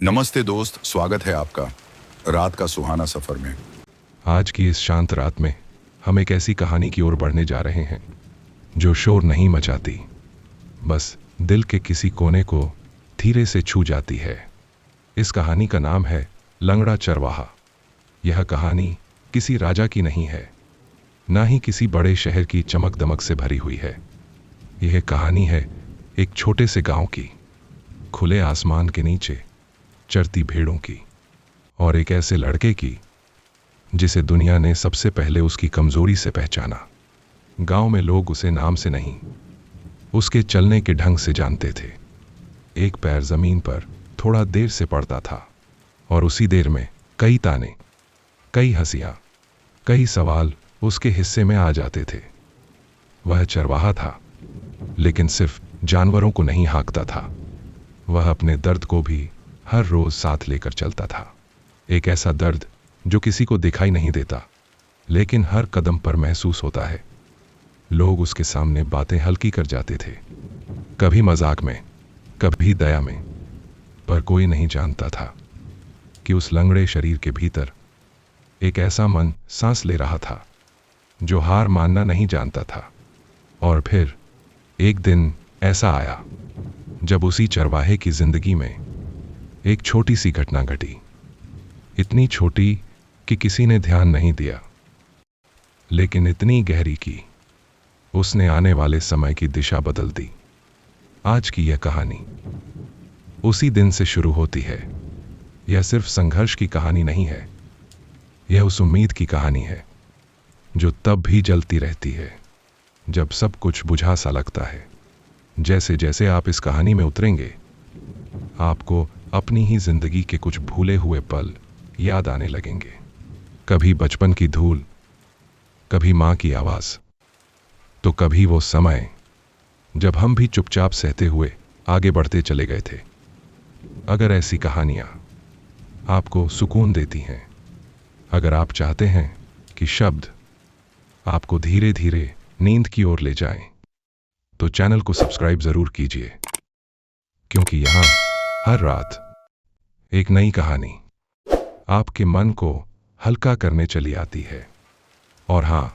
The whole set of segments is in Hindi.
नमस्ते दोस्त, स्वागत है आपका रात का सुहाना सफर में। आज की इस शांत रात में हम एक ऐसी कहानी की ओर बढ़ने जा रहे हैं जो शोर नहीं मचाती, बस दिल के किसी कोने को धीरे से छू जाती है। इस कहानी का नाम है लंगड़ा चरवाहा। यह कहानी किसी राजा की नहीं है, ना ही किसी बड़े शहर की चमक दमक से भरी हुई है। यह कहानी है एक छोटे से गांव की, खुले आसमान के नीचे चरती भेड़ों की, और एक ऐसे लड़के की जिसे दुनिया ने सबसे पहले उसकी कमजोरी से पहचाना। गांव में लोग उसे नाम से नहीं, उसके चलने के ढंग से जानते थे। एक पैर जमीन पर थोड़ा देर से पड़ता था और उसी देर में कई ताने, कई हंसियां, कई सवाल उसके हिस्से में आ जाते थे। वह चरवाहा था, लेकिन सिर्फ जानवरों को नहीं हाँकता था, वह अपने दर्द को भी हर रोज साथ लेकर चलता था। एक ऐसा दर्द जो किसी को दिखाई नहीं देता, लेकिन हर कदम पर महसूस होता है। लोग उसके सामने बातें हल्की कर जाते थे, कभी मजाक में, कभी दया में, पर कोई नहीं जानता था कि उस लंगड़े शरीर के भीतर एक ऐसा मन सांस ले रहा था जो हार मानना नहीं जानता था। और फिर एक दिन ऐसा आया जब उसी चरवाहे की जिंदगी में एक छोटी सी घटना घटी। इतनी छोटी कि किसी ने ध्यान नहीं दिया, लेकिन इतनी गहरी कि उसने आने वाले समय की दिशा बदल दी। आज की यह कहानी उसी दिन से शुरू होती है। यह सिर्फ संघर्ष की कहानी नहीं है, यह उस उम्मीद की कहानी है जो तब भी जलती रहती है जब सब कुछ बुझा सा लगता है। जैसे जैसे आप इस कहानी में उतरेंगे, आपको अपनी ही जिंदगी के कुछ भूले हुए पल याद आने लगेंगे। कभी बचपन की धूल, कभी मां की आवाज, तो कभी वो समय जब हम भी चुपचाप सहते हुए आगे बढ़ते चले गए थे। अगर ऐसी कहानियां आपको सुकून देती हैं, अगर आप चाहते हैं कि शब्द आपको धीरे धीरे नींद की ओर ले जाएं, तो चैनल को सब्सक्राइब जरूर कीजिए, क्योंकि यहां हर रात एक नई कहानी आपके मन को हल्का करने चली आती है। और हां,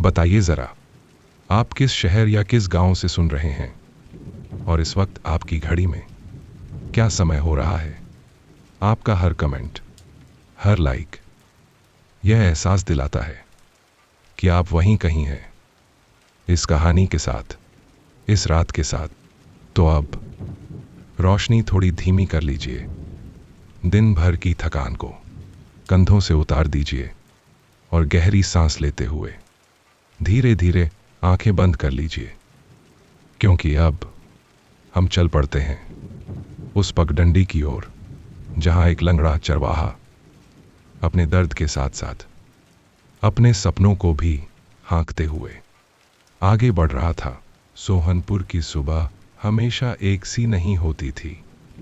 बताइए जरा, आप किस शहर या किस गांव से सुन रहे हैं, और इस वक्त आपकी घड़ी में क्या समय हो रहा है। आपका हर कमेंट, हर लाइक यह एहसास दिलाता है कि आप वहीं कहीं हैं, इस कहानी के साथ, इस रात के साथ। तो अब रोशनी थोड़ी धीमी कर लीजिए, दिन भर की थकान को कंधों से उतार दीजिए और गहरी सांस लेते हुए धीरे धीरे आंखें बंद कर लीजिए, क्योंकि अब हम चल पड़ते हैं उस पगडंडी की ओर जहां एक लंगड़ा चरवाहा अपने दर्द के साथ साथ अपने सपनों को भी हाँकते हुए आगे बढ़ रहा था। सोहनपुर की सुबह हमेशा एक सी नहीं होती थी।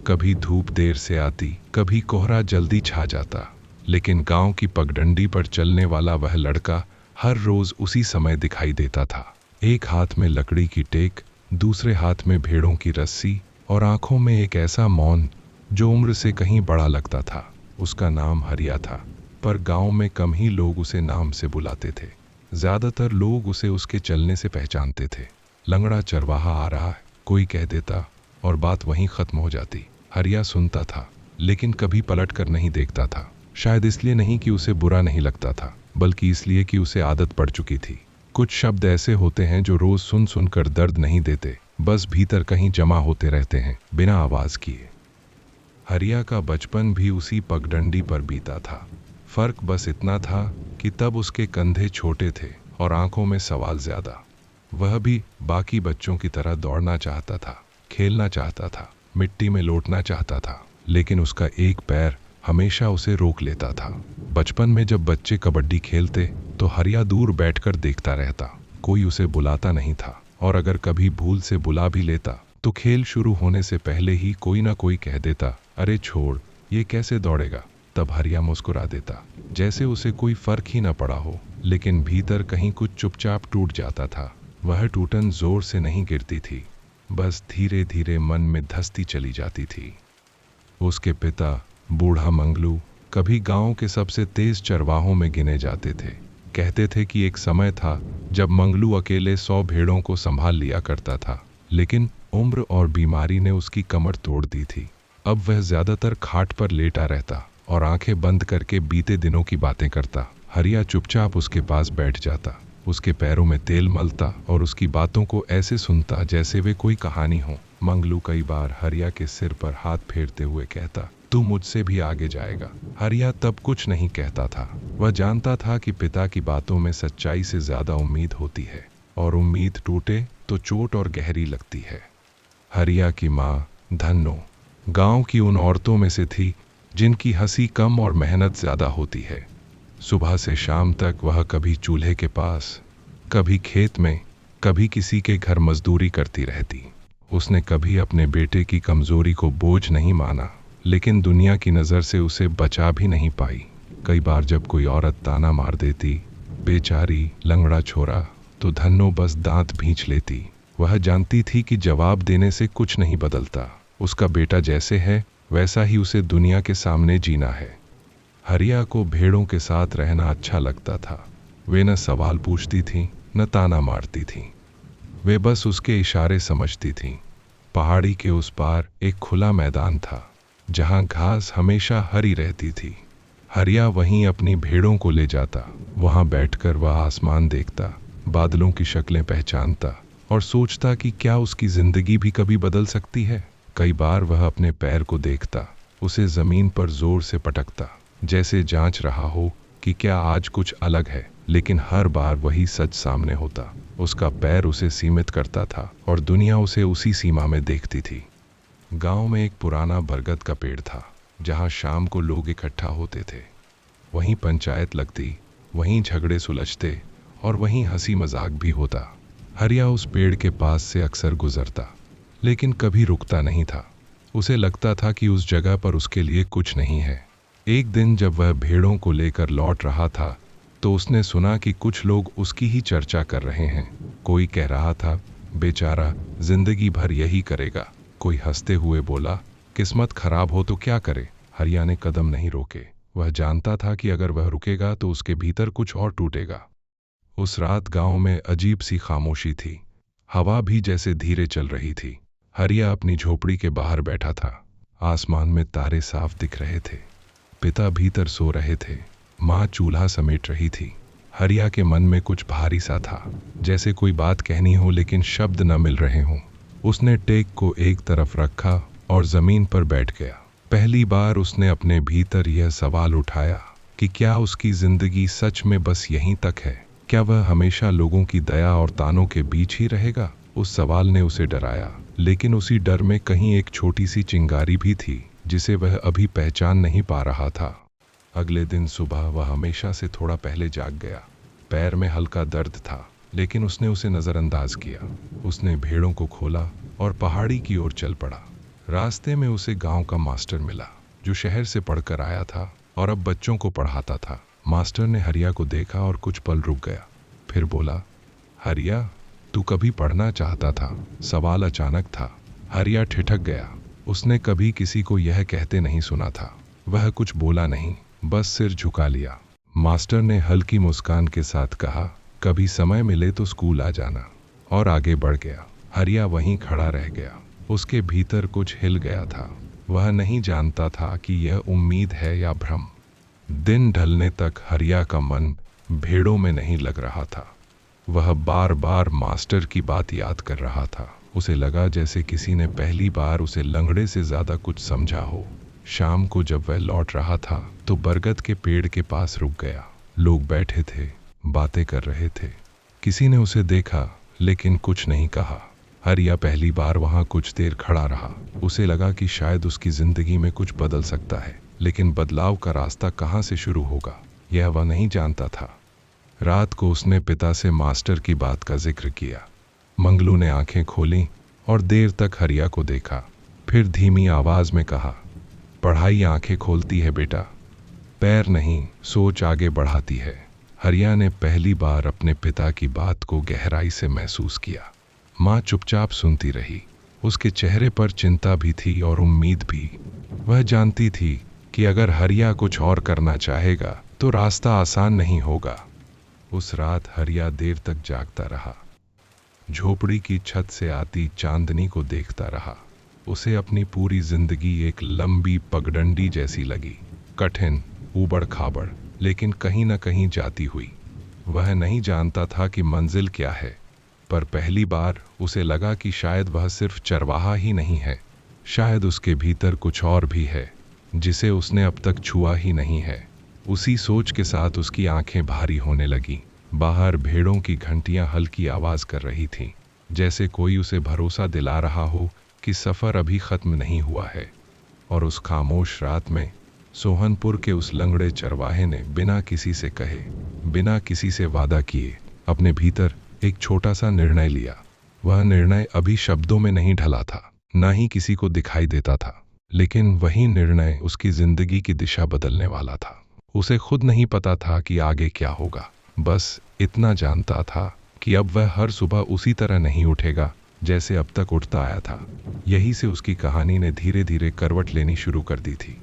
कभी धूप देर से आती, कभी कोहरा जल्दी छा जाता, लेकिन गांव की पगडंडी पर चलने वाला वह लड़का हर रोज उसी समय दिखाई देता था। एक हाथ में लकड़ी की टेक, दूसरे हाथ में भेड़ों की रस्सी, और आंखों में एक ऐसा मौन जो उम्र से कहीं बड़ा लगता था। उसका नाम हरिया था, पर गांव में कम ही लोग उसे नाम से बुलाते थे। ज्यादातर लोग उसे उसके चलने से पहचानते थे। लंगड़ा चरवाहा आ रहा है, कोई कह देता, और बात वहीं खत्म हो जाती। हरिया सुनता था, लेकिन कभी पलट कर नहीं देखता था। शायद इसलिए नहीं कि उसे बुरा नहीं लगता था, बल्कि इसलिए कि उसे आदत पड़ चुकी थी। कुछ शब्द ऐसे होते हैं जो रोज सुन सुनकर दर्द नहीं देते, बस भीतर कहीं जमा होते रहते हैं बिना आवाज किए। हरिया का बचपन भी उसी पगडंडी पर बीता था। फर्क बस इतना था कि तब उसके कंधे छोटे थे और आंखों में सवाल ज्यादा। वह भी बाकी बच्चों की तरह दौड़ना चाहता था, खेलना चाहता था, मिट्टी में लौटना चाहता था, लेकिन उसका एक पैर हमेशा उसे रोक लेता था। बचपन में जब बच्चे कबड्डी खेलते तो हरिया दूर बैठकर देखता रहता। कोई उसे बुलाता नहीं था, और अगर कभी भूल से बुला भी लेता तो खेल शुरू होने से पहले ही कोई ना कोई कह देता, अरे छोड़, ये कैसे दौड़ेगा। तब हरिया मुस्कुरा देता, जैसे उसे कोई फर्क ही ना पड़ा हो। लेकिन भीतर कहीं कुछ चुपचाप टूट जाता था। वह टूटन जोर से नहीं गिरती थी, बस धीरे धीरे मन में धंसती चली जाती थी। उसके पिता बूढ़ा मंगलू कभी गांव के सबसे तेज चरवाहों में गिने जाते थे। कहते थे कि एक समय था जब मंगलू अकेले 100 भेड़ों को संभाल लिया करता था, लेकिन उम्र और बीमारी ने उसकी कमर तोड़ दी थी। अब वह ज्यादातर खाट पर लेटा रहता और आंखें बंद करके बीते दिनों की बातें करता। हरिया चुपचाप उसके पास बैठ जाता, उसके पैरों में तेल मलता और उसकी बातों को ऐसे सुनता जैसे वे कोई कहानी हो। मंगलू कई बार हरिया के सिर पर हाथ फेरते हुए कहता, तू मुझसे भी आगे जाएगा। हरिया तब कुछ नहीं कहता था। वह जानता था कि पिता की बातों में सच्चाई से ज्यादा उम्मीद होती है, और उम्मीद टूटे तो चोट और गहरी लगती है। हरिया की माँ धन्नो गांव की उन औरतों में से थी जिनकी हंसी कम और मेहनत ज्यादा होती है। सुबह से शाम तक वह कभी चूल्हे के पास, कभी खेत में, कभी किसी के घर मजदूरी करती रहती। उसने कभी अपने बेटे की कमजोरी को बोझ नहीं माना, लेकिन दुनिया की नज़र से उसे बचा भी नहीं पाई। कई बार जब कोई औरत ताना मार देती, बेचारी लंगड़ा छोरा, तो धन्नो बस दांत भींच लेती। वह जानती थी कि जवाब देने से कुछ नहीं बदलता। उसका बेटा जैसे है वैसा ही उसे दुनिया के सामने जीना है। हरिया को भेड़ों के साथ रहना अच्छा लगता था। वे न सवाल पूछती थीं, न ताना मारती थीं। वे बस उसके इशारे समझती थीं। पहाड़ी के उस पार एक खुला मैदान था जहां घास हमेशा हरी रहती थी। हरिया वहीं अपनी भेड़ों को ले जाता। वहां बैठकर वह आसमान देखता, बादलों की शक्लें पहचानता और सोचता कि क्या उसकी जिंदगी भी कभी बदल सकती है। कई बार वह अपने पैर को देखता, उसे जमीन पर जोर से पटकता, जैसे जांच रहा हो कि क्या आज कुछ अलग है, लेकिन हर बार वही सच सामने होता। उसका पैर उसे सीमित करता था और दुनिया उसे उसी सीमा में देखती थी। गांव में एक पुराना बरगद का पेड़ था जहां शाम को लोग इकट्ठा होते थे। वहीं पंचायत लगती, वहीं झगड़े सुलझते और वहीं हंसी मजाक भी होता। हरिया उस पेड़ के पास से अक्सर गुजरता, लेकिन कभी रुकता नहीं था। उसे लगता था कि उस जगह पर उसके लिए कुछ नहीं है। एक दिन जब वह भेड़ों को लेकर लौट रहा था तो उसने सुना कि कुछ लोग उसकी ही चर्चा कर रहे हैं। कोई कह रहा था, बेचारा जिंदगी भर यही करेगा। कोई हंसते हुए बोला, किस्मत खराब हो तो क्या करे। हरिया ने कदम नहीं रोके। वह जानता था कि अगर वह रुकेगा तो उसके भीतर कुछ और टूटेगा। उस रात गांव में अजीब सी खामोशी थी। हवा भी जैसे धीरे चल रही थी। हरिया अपनी झोपड़ी के बाहर बैठा था। आसमान में तारे साफ दिख रहे थे। पिता भीतर सो रहे थे। माँ चूल्हा समेट रही थी। हरिया के मन में कुछ भारी सा था, जैसे कोई बात कहनी हो लेकिन शब्द न मिल रहे हों। उसने टेक को एक तरफ रखा और जमीन पर बैठ गया। पहली बार उसने अपने भीतर यह सवाल उठाया कि क्या उसकी जिंदगी सच में बस यहीं तक है। क्या वह हमेशा लोगों की दया और तानों के बीच ही रहेगा। उस सवाल ने उसे डराया, लेकिन उसी डर में कहीं एक छोटी सी चिंगारी भी थी जिसे वह अभी पहचान नहीं पा रहा था। अगले दिन सुबह वह हमेशा से थोड़ा पहले जाग गया। पैर में हल्का दर्द था, लेकिन उसने उसे नजरअंदाज किया। उसने भेड़ों को खोला और पहाड़ी की ओर चल पड़ा। रास्ते में उसे गांव का मास्टर मिला जो शहर से पढ़कर आया था और अब बच्चों को पढ़ाता था। मास्टर ने हरिया को देखा और कुछ पल रुक गया, फिर बोला, हरिया, तू कभी पढ़ना चाहता था। सवाल अचानक था। हरिया ठिठक गया। उसने कभी किसी को यह कहते नहीं सुना था। वह कुछ बोला नहीं, बस सिर झुका लिया। मास्टर ने हल्की मुस्कान के साथ कहा, कभी समय मिले तो स्कूल आ जाना, और आगे बढ़ गया। हरिया वहीं खड़ा रह गया। उसके भीतर कुछ हिल गया था। वह नहीं जानता था कि यह उम्मीद है या भ्रम। दिन ढलने तक हरिया का मन भेड़ों में नहीं लग रहा था। वह बार बार मास्टर की बात याद कर रहा था। उसे लगा जैसे किसी ने पहली बार उसे लंगड़े से ज्यादा कुछ समझा हो। शाम को जब वह लौट रहा था तो बरगद के पेड़ के पास रुक गया। लोग बैठे थे, बातें कर रहे थे। किसी ने उसे देखा लेकिन कुछ नहीं कहा। हरिया पहली बार वहां कुछ देर खड़ा रहा। उसे लगा कि शायद उसकी जिंदगी में कुछ बदल सकता है, लेकिन बदलाव का रास्ता कहां से शुरू होगा यह वह नहीं जानता था। रात को उसने पिता से मास्टर की बात का जिक्र किया। मंगलू ने आंखें खोली और देर तक हरिया को देखा, फिर धीमी आवाज में कहा, पढ़ाई आंखें खोलती है बेटा, पैर नहीं सोच आगे बढ़ाती है। हरिया ने पहली बार अपने पिता की बात को गहराई से महसूस किया। माँ चुपचाप सुनती रही। उसके चेहरे पर चिंता भी थी और उम्मीद भी। वह जानती थी कि अगर हरिया कुछ और करना चाहेगा तो रास्ता आसान नहीं होगा। उस रात हरिया देर तक जागता रहा, झोपड़ी की छत से आती चांदनी को देखता रहा। उसे अपनी पूरी जिंदगी एक लंबी पगडंडी जैसी लगी, कठिन, ऊबड़ खाबड़, लेकिन कहीं न कहीं जाती हुई। वह नहीं जानता था कि मंजिल क्या है, पर पहली बार उसे लगा कि शायद वह सिर्फ चरवाहा ही नहीं है, शायद उसके भीतर कुछ और भी है जिसे उसने अब तक छुआ ही नहीं है। उसी सोच के साथ उसकी आंखें भारी होने लगी। बाहर भेड़ों की घंटियां हल्की आवाज कर रही थीं, जैसे कोई उसे भरोसा दिला रहा हो कि सफर अभी खत्म नहीं हुआ है। और उस खामोश रात में सोहनपुर के उस लंगड़े चरवाहे ने बिना किसी से कहे, बिना किसी से वादा किए, अपने भीतर एक छोटा सा निर्णय लिया। वह निर्णय अभी शब्दों में नहीं ढला था, ना ही किसी को दिखाई देता था, लेकिन वही निर्णय उसकी जिंदगी की दिशा बदलने वाला था। उसे खुद नहीं पता था कि आगे क्या होगा, बस इतना जानता था कि अब वह हर सुबह उसी तरह नहीं उठेगा जैसे अब तक उठता आया था। यही से उसकी कहानी ने धीरे धीरे करवट लेनी शुरू कर दी थी।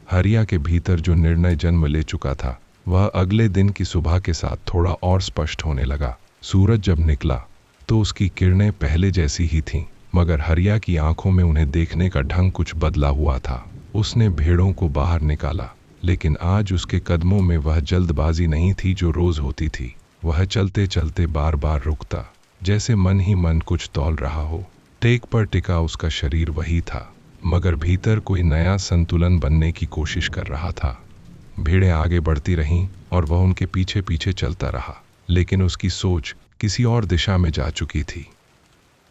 हरिया के भीतर जो निर्णय जन्म ले चुका था, वह अगले दिन की सुबह के साथ थोड़ा और स्पष्ट होने लगा। सूरज जब निकला तो उसकी किरणें पहले जैसी ही थीं, मगर हरिया की आंखों में उन्हें देखने का ढंग कुछ बदला हुआ था। उसने भेड़ों को बाहर निकाला, लेकिन आज उसके कदमों में वह जल्दबाजी नहीं थी जो रोज होती थी। वह चलते चलते बार बार रुकता, जैसे मन ही मन कुछ तौल रहा हो। टेक पर टिका उसका शरीर वही था, मगर भीतर कोई नया संतुलन बनने की कोशिश कर रहा था। भेड़ें आगे बढ़ती रहीं और वह उनके पीछे पीछे चलता रहा, लेकिन उसकी सोच किसी और दिशा में जा चुकी थी।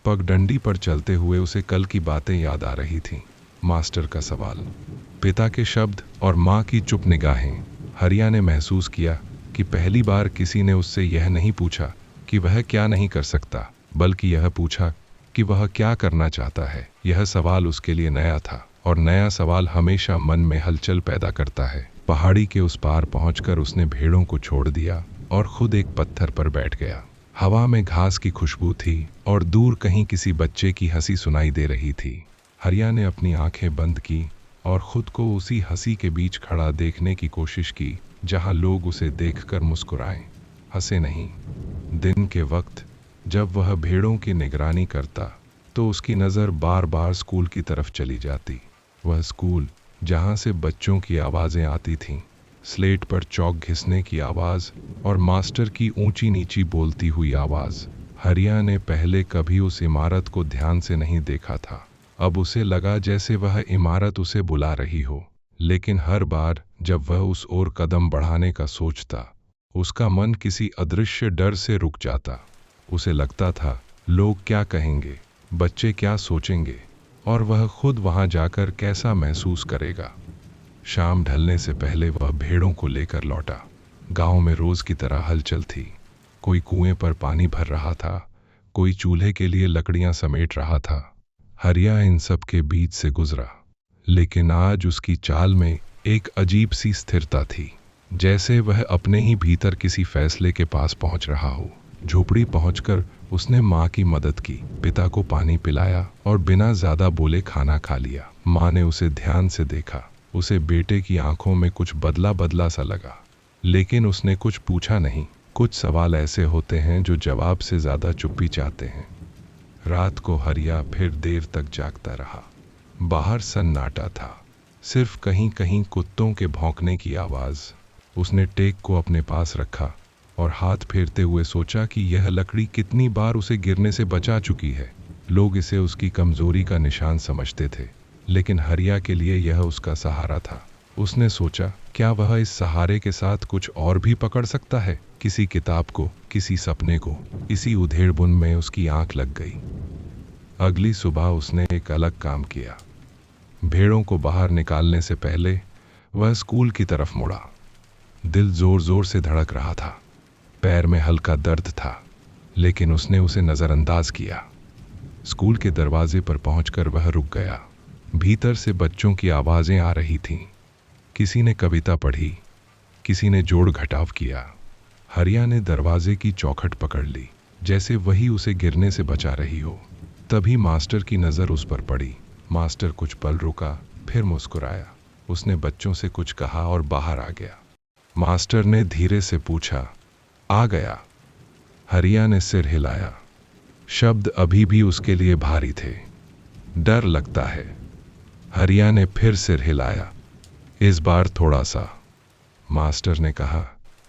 पगडंडी पर चलते हुए उसे कल की बातें याद आ रही थीं। मास्टर का सवाल, पिता के शब्द और माँ की चुप निगाहें। हरिया ने महसूस किया कि पहली बार किसी ने उससे यह नहीं पूछा कि वह क्या नहीं कर सकता, बल्कि यह पूछा कि वह क्या करना चाहता है। यह सवाल उसके लिए नया था, और नया सवाल हमेशा मन में हलचल पैदा करता है। पहाड़ी के उस पार पहुंचकर उसने भेड़ों को छोड़ दिया और खुद एक पत्थर पर बैठ गया। हवा में घास की खुशबू थी और दूर कहीं किसी बच्चे की हंसी सुनाई दे रही थी। हरिया ने अपनी आंखें बंद की और खुद को उसी हंसी के बीच खड़ा देखने की कोशिश की जहां लोग उसे देखकर मुस्कुराएं, हंसे नहीं। दिन के वक्त जब वह भेड़ों की निगरानी करता तो उसकी नज़र बार बार स्कूल की तरफ चली जाती। वह स्कूल जहां से बच्चों की आवाज़ें आती थीं, स्लेट पर चौक घिसने की आवाज़ और मास्टर की ऊंची नीची बोलती हुई आवाज़। हरिया ने पहले कभी उस इमारत को ध्यान से नहीं देखा था। अब उसे लगा जैसे वह इमारत उसे बुला रही हो, लेकिन हर बार जब वह उस ओर कदम बढ़ाने का सोचता, उसका मन किसी अदृश्य डर से रुक जाता। उसे लगता था, लोग क्या कहेंगे, बच्चे क्या सोचेंगे, और वह खुद वहां जाकर कैसा महसूस करेगा। शाम ढलने से पहले वह भेड़ों को लेकर लौटा। गांव में रोज की तरह हलचल थी। कोई कुएं पर पानी भर रहा था, कोई चूल्हे के लिए लकड़ियां समेट रहा था। हरिया इन सब के बीच से गुजरा, लेकिन आज उसकी चाल में एक अजीब सी स्थिरता थी, जैसे वह अपने ही भीतर किसी फैसले के पास पहुंच रहा हो। झोपड़ी पहुंचकर उसने माँ की मदद की, पिता को पानी पिलाया और बिना ज्यादा बोले खाना खा लिया। माँ ने उसे ध्यान से देखा। उसे बेटे की आंखों में कुछ बदला बदला सा लगा, लेकिन उसने कुछ पूछा नहीं। कुछ सवाल ऐसे होते हैं जो जवाब से ज्यादा चुप्पी चाहते हैं। रात को हरिया फिर देर तक जागता रहा। बाहर सन्नाटा था, सिर्फ कहीं कहीं कुत्तों के भौंकने की आवाज। उसने टेक को अपने पास रखा और हाथ फेरते हुए सोचा कि यह लकड़ी कितनी बार उसे गिरने से बचा चुकी है। लोग इसे उसकी कमजोरी का निशान समझते थे, लेकिन हरिया के लिए यह उसका सहारा था। उसने सोचा, क्या वह इस सहारे के साथ कुछ और भी पकड़ सकता है? किसी किताब को, किसी सपने को। इसी उधेड़बुन में उसकी आंख लग गई। अगली सुबह उसने एक अलग काम किया। भेड़ों को बाहर निकालने से पहले वह स्कूल की तरफ मुड़ा। दिल जोर जोर से धड़क रहा था, पैर में हल्का दर्द था, लेकिन उसने उसे नजरअंदाज किया। स्कूल के दरवाजे पर पहुंचकर वह रुक गया। भीतर से बच्चों की आवाजें आ रही थीं। किसी ने कविता पढ़ी, किसी ने जोड़ घटाव किया। हरिया ने दरवाजे की चौखट पकड़ ली, जैसे वही उसे गिरने से बचा रही हो। तभी मास्टर की नजर उस पर पड़ी। मास्टर कुछ पल रुका, फिर मुस्कुराया। उसने बच्चों से कुछ कहा और बाहर आ गया। मास्टर ने धीरे से पूछा, आ गया? हरिया ने सिर हिलाया। शब्द अभी भी उसके लिए भारी थे। डर लगता है। हरिया ने फिर सिर हिलाया, इस बार थोड़ा सा। मास्टर ने कहा,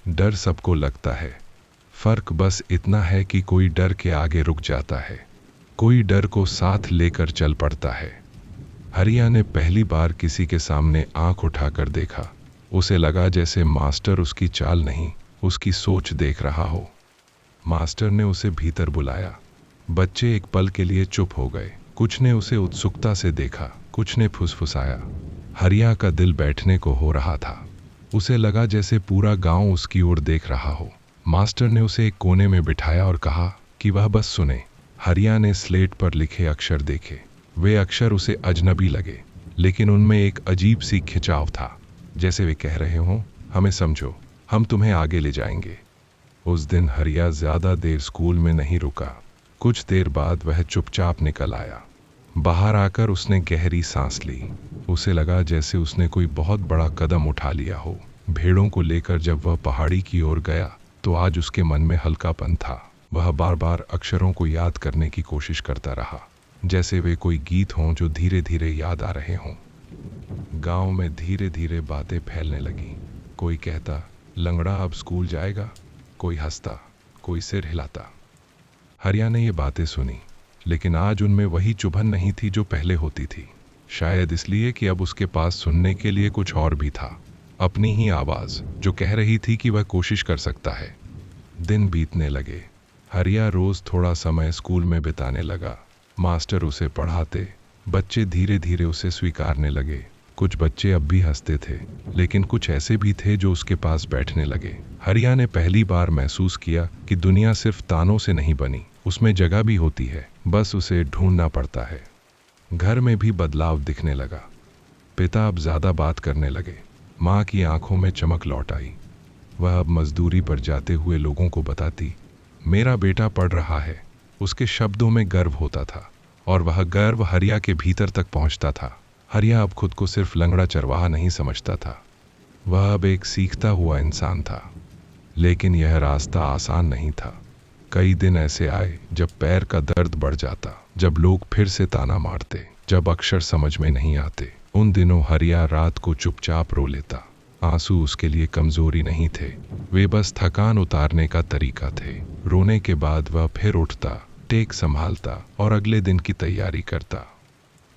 डर सबको लगता है, फर्क बस इतना है कि कोई डर के आगे रुक जाता है, कोई डर को साथ लेकर चल पड़ता है। हरिया ने पहली बार किसी के सामने आंख उठाकर देखा। उसे लगा जैसे मास्टर उसकी चाल नहीं, उसकी सोच देख रहा हो। मास्टर ने उसे भीतर बुलाया। बच्चे एक पल के लिए चुप हो गए। कुछ ने उसे उत्सुकता से देखा, कुछ ने फुसफुसाया। हरिया का दिल बैठने को हो रहा था। उसे लगा जैसे पूरा गांव उसकी ओर देख रहा हो। मास्टर ने उसे एक कोने में बिठाया और कहा कि वह बस सुने। हरिया ने स्लेट पर लिखे अक्षर देखे। वे अक्षर उसे अजनबी लगे, लेकिन उनमें एक अजीब सी खिंचाव था, जैसे वे कह रहे हों, हमें समझो, हम तुम्हें आगे ले जाएंगे। उस दिन हरिया ज्यादा देर स्कूल में नहीं रुका। कुछ देर बाद वह चुपचाप निकल आया। बाहर आकर उसने गहरी सांस ली। उसे लगा जैसे उसने कोई बहुत बड़ा कदम उठा लिया हो। भेड़ों को लेकर जब वह पहाड़ी की ओर गया तो आज उसके मन में हल्कापन था। वह बार बार अक्षरों को याद करने की कोशिश करता रहा, जैसे वे कोई गीत हों जो धीरे धीरे याद आ रहे हों। गांव में धीरे धीरे बातें फैलने लगी। कोई कहता, लंगड़ा अब स्कूल जाएगा। कोई हंसता, कोई सिर हिलाता। हरिया ने ये बातें सुनी, लेकिन आज उनमें वही चुभन नहीं थी जो पहले होती थी। शायद इसलिए कि अब उसके पास सुनने के लिए कुछ और भी था, अपनी ही आवाज जो कह रही थी कि वह कोशिश कर सकता है। दिन बीतने लगे। हरिया रोज थोड़ा समय स्कूल में बिताने लगा। मास्टर उसे पढ़ाते, बच्चे धीरे धीरे उसे स्वीकारने लगे। कुछ बच्चे अब भी हंसते थे, लेकिन कुछ ऐसे भी थे जो उसके पास बैठने लगे। हरिया ने पहली बार महसूस किया कि दुनिया सिर्फ तानों से नहीं बनी, उसमें जगह भी होती है, बस उसे ढूंढना पड़ता है। घर में भी बदलाव दिखने लगा। पिता अब ज्यादा बात करने लगे। माँ की आंखों में चमक लौट आई। वह अब मजदूरी पर जाते हुए लोगों को बताती, मेरा बेटा पढ़ रहा है। उसके शब्दों में गर्व होता था, और वह गर्व हरिया के भीतर तक पहुंचता था। हरिया अब खुद को सिर्फ लंगड़ा चरवाहा नहीं समझता था। वह अब एक सीखता हुआ इंसान था। लेकिन यह रास्ता आसान नहीं था। कई दिन ऐसे आए जब पैर का दर्द बढ़ जाता, जब लोग फिर से ताना मारते, जब अक्षर समझ में नहीं आते। उन दिनों हरिया रात को चुपचाप रो लेता। आंसू उसके लिए कमजोरी नहीं थे, वे बस थकान उतारने का तरीका थे। रोने के बाद वह फिर उठता, टेक संभालता और अगले दिन की तैयारी करता।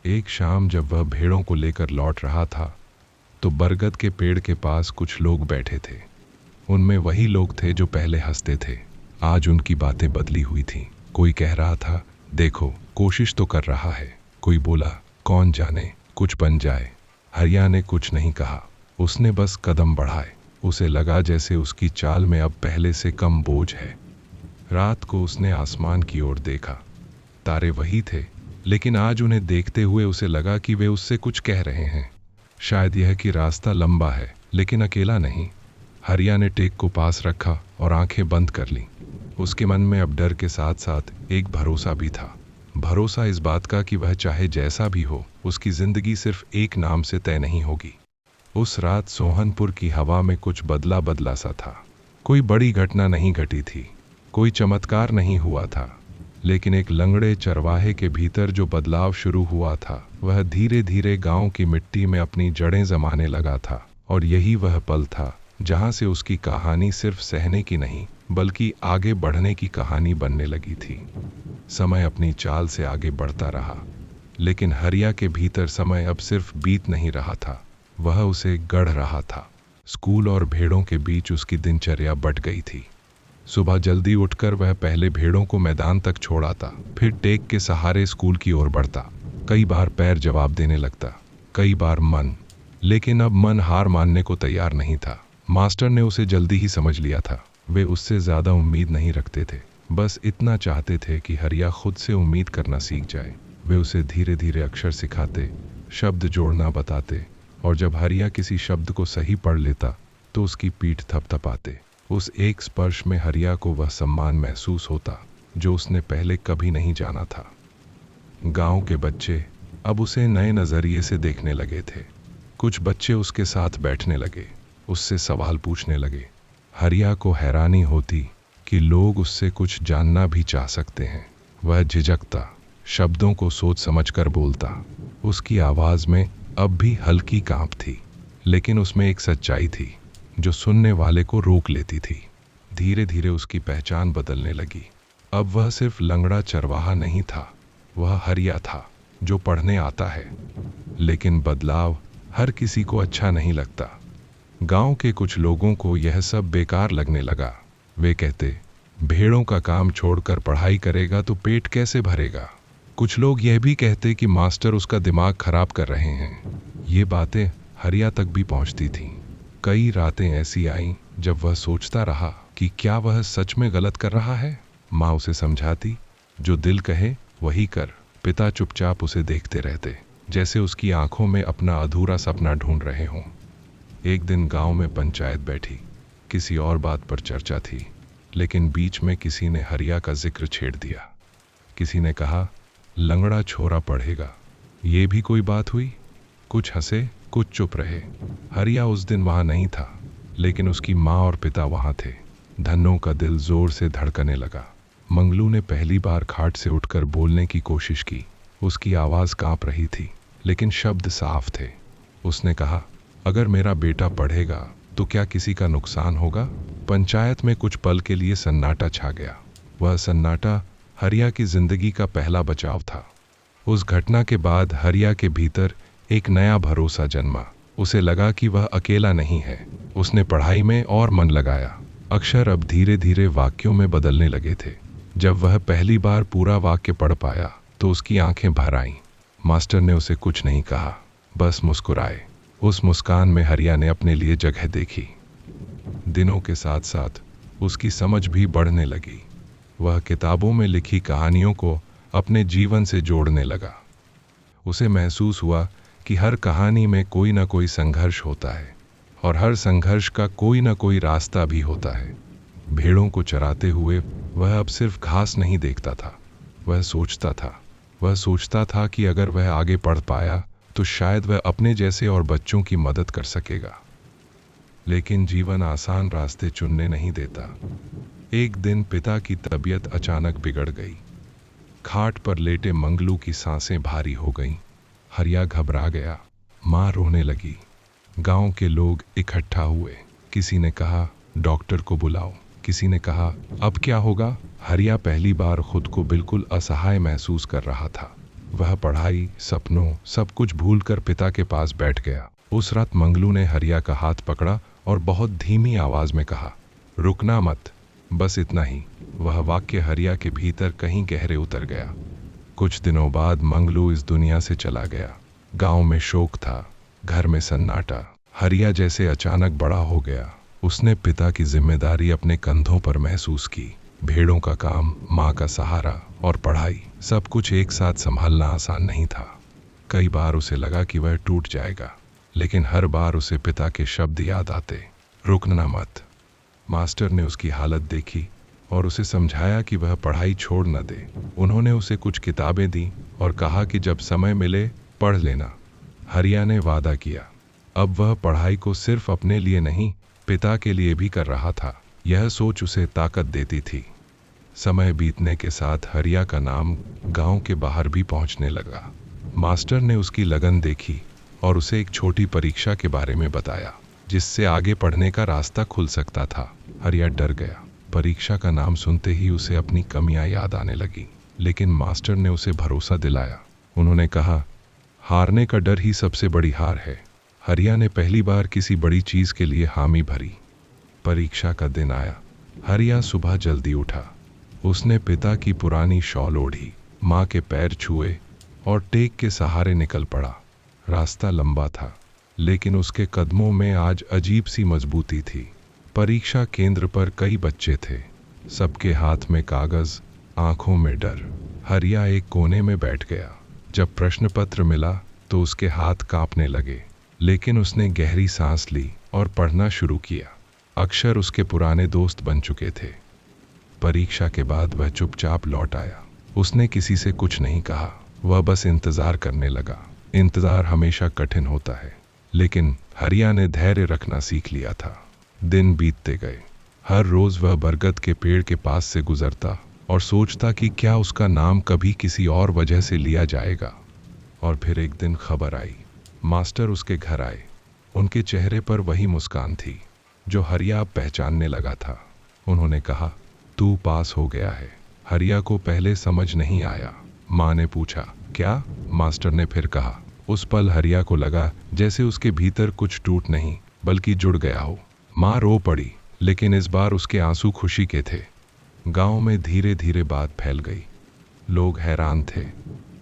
एक शाम जब वह भेड़ों को लेकर लौट रहा था, तो बरगद के पेड़ के पास कुछ लोग बैठे थे। उनमें वही लोग थे जो पहले हंसते थे। आज उनकी बातें बदली हुई थीं। कोई कह रहा था, देखो, कोशिश तो कर रहा है। कोई बोला, कौन जाने, कुछ बन जाए। हरिया ने कुछ नहीं कहा, उसने बस कदम बढ़ाए। उसे लगा जैसे उसकी चाल में अब पहले से कम बोझ है। रात को उसने आसमान की ओर देखा। तारे वही थे, लेकिन आज उन्हें देखते हुए उसे लगा कि वे उससे कुछ कह रहे हैं। शायद यह कि रास्ता लंबा है, लेकिन अकेला नहीं। हरिया ने टेक को पास रखा और आंखें बंद कर लीं। उसके मन में अब डर के साथ साथ एक भरोसा भी था। भरोसा इस बात का कि वह चाहे जैसा भी हो, उसकी जिंदगी सिर्फ एक नाम से तय नहीं होगी। उस रात सोहनपुर की हवा में कुछ बदला बदला सा था। कोई बड़ी घटना नहीं घटी थी, कोई चमत्कार नहीं हुआ था, लेकिन एक लंगड़े चरवाहे के भीतर जो बदलाव शुरू हुआ था, वह धीरे धीरे गांव की मिट्टी में अपनी जड़ें जमाने लगा था। और यही वह पल था जहां से उसकी कहानी सिर्फ सहने की नहीं, बल्कि आगे बढ़ने की कहानी बनने लगी थी। समय अपनी चाल से आगे बढ़ता रहा, लेकिन हरिया के भीतर समय अब सिर्फ बीत नहीं रहा था, वह उसे गढ़ रहा था। स्कूल और भेड़ों के बीच उसकी दिनचर्या बट गई थी। सुबह जल्दी उठकर वह पहले भेड़ों को मैदान तक छोड़ आता, फिर टेक के सहारे स्कूल की ओर बढ़ता। कई बार पैर जवाब देने लगता, कई बार मन, लेकिन अब मन हार मानने को तैयार नहीं था। मास्टर ने उसे जल्दी ही समझ लिया था। वे उससे ज्यादा उम्मीद नहीं रखते थे, बस इतना चाहते थे कि हरिया खुद से उम्मीद करना सीख जाए। वे उसे धीरे धीरे अक्षर सिखाते, शब्द जोड़ना बताते, और जब हरिया किसी शब्द को सही पढ़ लेता तो उसकी पीठ थपथपाते। उस एक स्पर्श में हरिया को वह सम्मान महसूस होता जो उसने पहले कभी नहीं जाना था। गांव के बच्चे, अब उसे नए नज़रिए से देखने लगे थे। कुछ बच्चे उसके साथ बैठने लगे, उससे सवाल पूछने लगे। हरिया को हैरानी होती कि लोग उससे कुछ जानना भी चाह सकते हैं। वह झिझकता, शब्दों को सोच समझकर बोलता। उसकी आवाज़ में अब भी हल्की कांप थी, लेकिन उसमें एक सच्चाई थी जो सुनने वाले को रोक लेती थी। धीरे धीरे उसकी पहचान बदलने लगी। अब वह सिर्फ लंगड़ा चरवाहा नहीं था, वह हरिया था जो पढ़ने आता है। लेकिन बदलाव हर किसी को अच्छा नहीं लगता। गांव के कुछ लोगों को यह सब बेकार लगने लगा। वे कहते, भेड़ों का काम छोड़कर पढ़ाई करेगा तो पेट कैसे भरेगा। कुछ लोग यह भी कहते कि मास्टर उसका दिमाग खराब कर रहे हैं। ये बातें हरिया तक भी पहुंचती थीं। कई रातें ऐसी आईं जब वह सोचता रहा कि क्या वह सच में गलत कर रहा है। माँ उसे समझाती, जो दिल कहे वही कर। पिता चुपचाप उसे देखते रहते, जैसे उसकी आंखों में अपना अधूरा सपना ढूंढ रहे हों। एक दिन गांव में पंचायत बैठी। किसी और बात पर चर्चा थी, लेकिन बीच में किसी ने हरिया का जिक्र छेड़ दिया। किसी ने कहा, लंगड़ा छोरा पढ़ेगा। ये भी कोई बात हुई। कुछ हंसे, कुछ चुप रहे। हरिया उस दिन वहां नहीं था, लेकिन उसकी माँ और पिता वहां थे। धन्नो का दिल जोर से धड़कने लगा। मंगलू ने पहली बार खाट से उठकर बोलने की कोशिश की। उसकी आवाज़ कांप रही थी, लेकिन शब्द साफ थे। उसने कहा, अगर मेरा बेटा पढ़ेगा तो क्या किसी का नुकसान होगा। पंचायत में कुछ पल के लिए सन्नाटा छा गया। वह सन्नाटा हरिया की जिंदगी का पहला बचाव था। उस घटना के बाद हरिया के भीतर एक नया भरोसा जन्मा। उसे लगा कि वह अकेला नहीं है। उसने पढ़ाई में और मन लगाया। अक्षर अब धीरे धीरे वाक्यों में बदलने लगे थे। जब वह पहली बार पूरा वाक्य पढ़ पाया तो उसकी आंखें भर आईं। मास्टर ने उसे कुछ नहीं कहा, बस मुस्कुराए। उस मुस्कान में हरिया ने अपने लिए जगह देखी। दिनों के साथ साथ उसकी समझ भी बढ़ने लगी। वह किताबों में लिखी कहानियों को अपने जीवन से जोड़ने लगा। उसे महसूस हुआ कि हर कहानी में कोई ना कोई संघर्ष होता है, और हर संघर्ष का कोई ना कोई रास्ता भी होता है। भेड़ों को चराते हुए वह अब सिर्फ घास नहीं देखता था, वह सोचता था कि अगर वह आगे पढ़ पाया तो शायद वह अपने जैसे और बच्चों की मदद कर सकेगा। लेकिन जीवन आसान रास्ते चुनने नहीं देता। एक दिन पिता की तबीयत अचानक बिगड़ गई। खाट पर लेटे मंगलू की सांसें भारी हो गईं। हरिया घबरा गया। माँ रोने लगी। गांव के लोग इकट्ठा हुए। किसी ने कहा, डॉक्टर को बुलाओ। किसी ने कहा, अब क्या होगा। हरिया पहली बार खुद को बिल्कुल असहाय महसूस कर रहा था। वह पढ़ाई, सपनों, सब कुछ भूलकर पिता के पास बैठ गया। उस रात मंगलू ने हरिया का हाथ पकड़ा और बहुत धीमी आवाज में कहा, रुकना मत, बस इतना ही। वह वाक्य हरिया के भीतर कहीं गहरे उतर गया। कुछ दिनों बाद मंगलू इस दुनिया से चला गया। गांव में शोक था, घर में सन्नाटा। हरिया जैसे अचानक बड़ा हो गया। उसने पिता की जिम्मेदारी अपने कंधों पर महसूस की। भेड़ों का काम, माँ का सहारा और पढ़ाई, सब कुछ एक साथ संभालना आसान नहीं था। कई बार उसे लगा कि वह टूट जाएगा, लेकिन हर बार उसे पिता के शब्द याद आते, रुकना मत। मास्टर ने उसकी हालत देखी और उसे समझाया कि वह पढ़ाई छोड़ न दे। उन्होंने उसे कुछ किताबें दी और कहा कि जब समय मिले पढ़ लेना। हरिया ने वादा किया। अब वह पढ़ाई को सिर्फ अपने लिए नहीं, पिता के लिए भी कर रहा था। यह सोच उसे ताकत देती थी। समय बीतने के साथ हरिया का नाम गांव के बाहर भी पहुंचने लगा। मास्टर ने उसकी लगन देखी और उसे एक छोटी परीक्षा के बारे में बताया, जिससे आगे पढ़ने का रास्ता खुल सकता था। हरिया डर गया। परीक्षा का नाम सुनते ही उसे अपनी कमियां याद आने लगी, लेकिन मास्टर ने उसे भरोसा दिलाया। उन्होंने कहा, हारने का डर ही सबसे बड़ी हार है। हरिया ने पहली बार किसी बड़ी चीज के लिए हामी भरी। परीक्षा का दिन आया। हरिया सुबह जल्दी उठा। उसने पिता की पुरानी शॉल ओढ़ी, माँ के पैर छुए और टेक के सहारे निकल पड़ा। रास्ता लंबा था, लेकिन उसके कदमों में आज अजीब सी मजबूती थी। परीक्षा केंद्र पर कई बच्चे थे, सबके हाथ में कागज, आंखों में डर। हरिया एक कोने में बैठ गया। जब प्रश्न पत्र मिला तो उसके हाथ कांपने लगे, लेकिन उसने गहरी सांस ली और पढ़ना शुरू किया। अक्षर उसके पुराने दोस्त बन चुके थे। परीक्षा के बाद वह चुपचाप लौट आया। उसने किसी से कुछ नहीं कहा, वह बस इंतज़ार करने लगा। इंतज़ार हमेशा कठिन होता है, लेकिन हरिया ने धैर्य रखना सीख लिया था। दिन बीतते गए। हर रोज़ वह बरगद के पेड़ के पास से गुजरता और सोचता कि क्या उसका नाम कभी किसी और वजह से लिया जाएगा। और फिर एक दिन खबर आई। मास्टर उसके घर आए। उनके चेहरे पर वही मुस्कान थी जो हरिया अब पहचानने लगा था। उन्होंने कहा, तू पास हो गया है। हरिया को पहले समझ नहीं आया। माँ ने पूछा, क्या? मास्टर ने फिर कहा। उस पल हरिया को लगा जैसे उसके भीतर कुछ टूट नहीं बल्कि जुड़ गया हो। माँ रो पड़ी, लेकिन इस बार उसके आंसू खुशी के थे। गांव में धीरे धीरे बात फैल गई। लोग हैरान थे।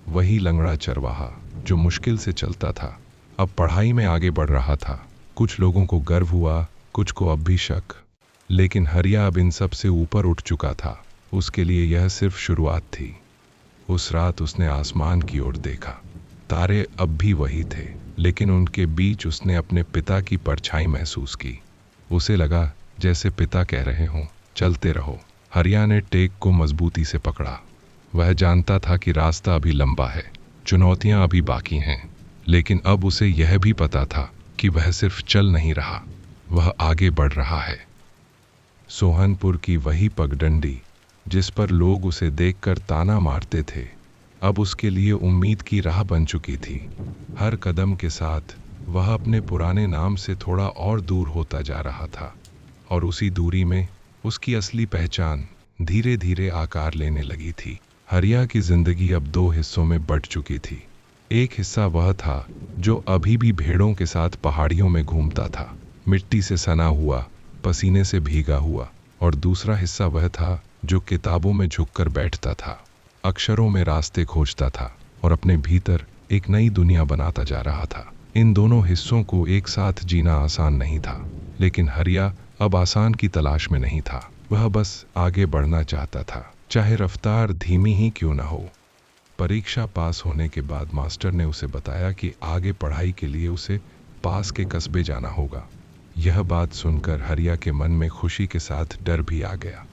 वही लंगड़ा चरवाहा जो मुश्किल से चलता था, अब पढ़ाई में आगे बढ़ रहा था। कुछ लोगों को गर्व हुआ, कुछ को अब भी शक। लेकिन हरिया अब इन सब से ऊपर उठ चुका था। उसके लिए यह सिर्फ शुरुआत थी। उस रात उसने आसमान की ओर देखा। तारे अब भी वही थे, लेकिन उनके बीच उसने अपने पिता की परछाई महसूस की। उसे लगा जैसे पिता कह रहे हों, चलते रहो। हरिया ने टेक को मजबूती से पकड़ा। वह जानता था कि रास्ता अभी लंबा है, चुनौतियां अभी बाकी हैं, लेकिन अब उसे यह भी पता था कि वह सिर्फ चल नहीं रहा, वह आगे बढ़ रहा है। सोहनपुर की वही पगडंडी जिस पर लोग उसे देखकर ताना मारते थे, अब उसके लिए उम्मीद की राह बन चुकी थी। हर कदम के साथ वह अपने पुराने नाम से थोड़ा और दूर होता जा रहा था, और उसी दूरी में उसकी असली पहचान धीरे धीरे आकार लेने लगी थी। हरिया की जिंदगी अब दो हिस्सों में बंट चुकी थी। एक हिस्सा वह था जो अभी भी भेड़ों के साथ पहाड़ियों में घूमता था, मिट्टी से सना हुआ, पसीने से भीगा हुआ, और दूसरा हिस्सा वह था जो किताबों में झुककर बैठता था, अक्षरों में रास्ते खोजता था और अपने भीतर एक नई दुनिया बनाता जा रहा था। इन दोनों हिस्सों को एक साथ जीना आसान नहीं था, लेकिन हरिया अब आसान की तलाश में नहीं था। वह बस आगे बढ़ना चाहता था, चाहे रफ्तार धीमी ही क्यों न हो। परीक्षा पास होने के बाद मास्टर ने उसे बताया कि आगे पढ़ाई के लिए उसे पास के कस्बे जाना होगा। यह बात सुनकर हरिया के मन में खुशी के साथ डर भी आ गया।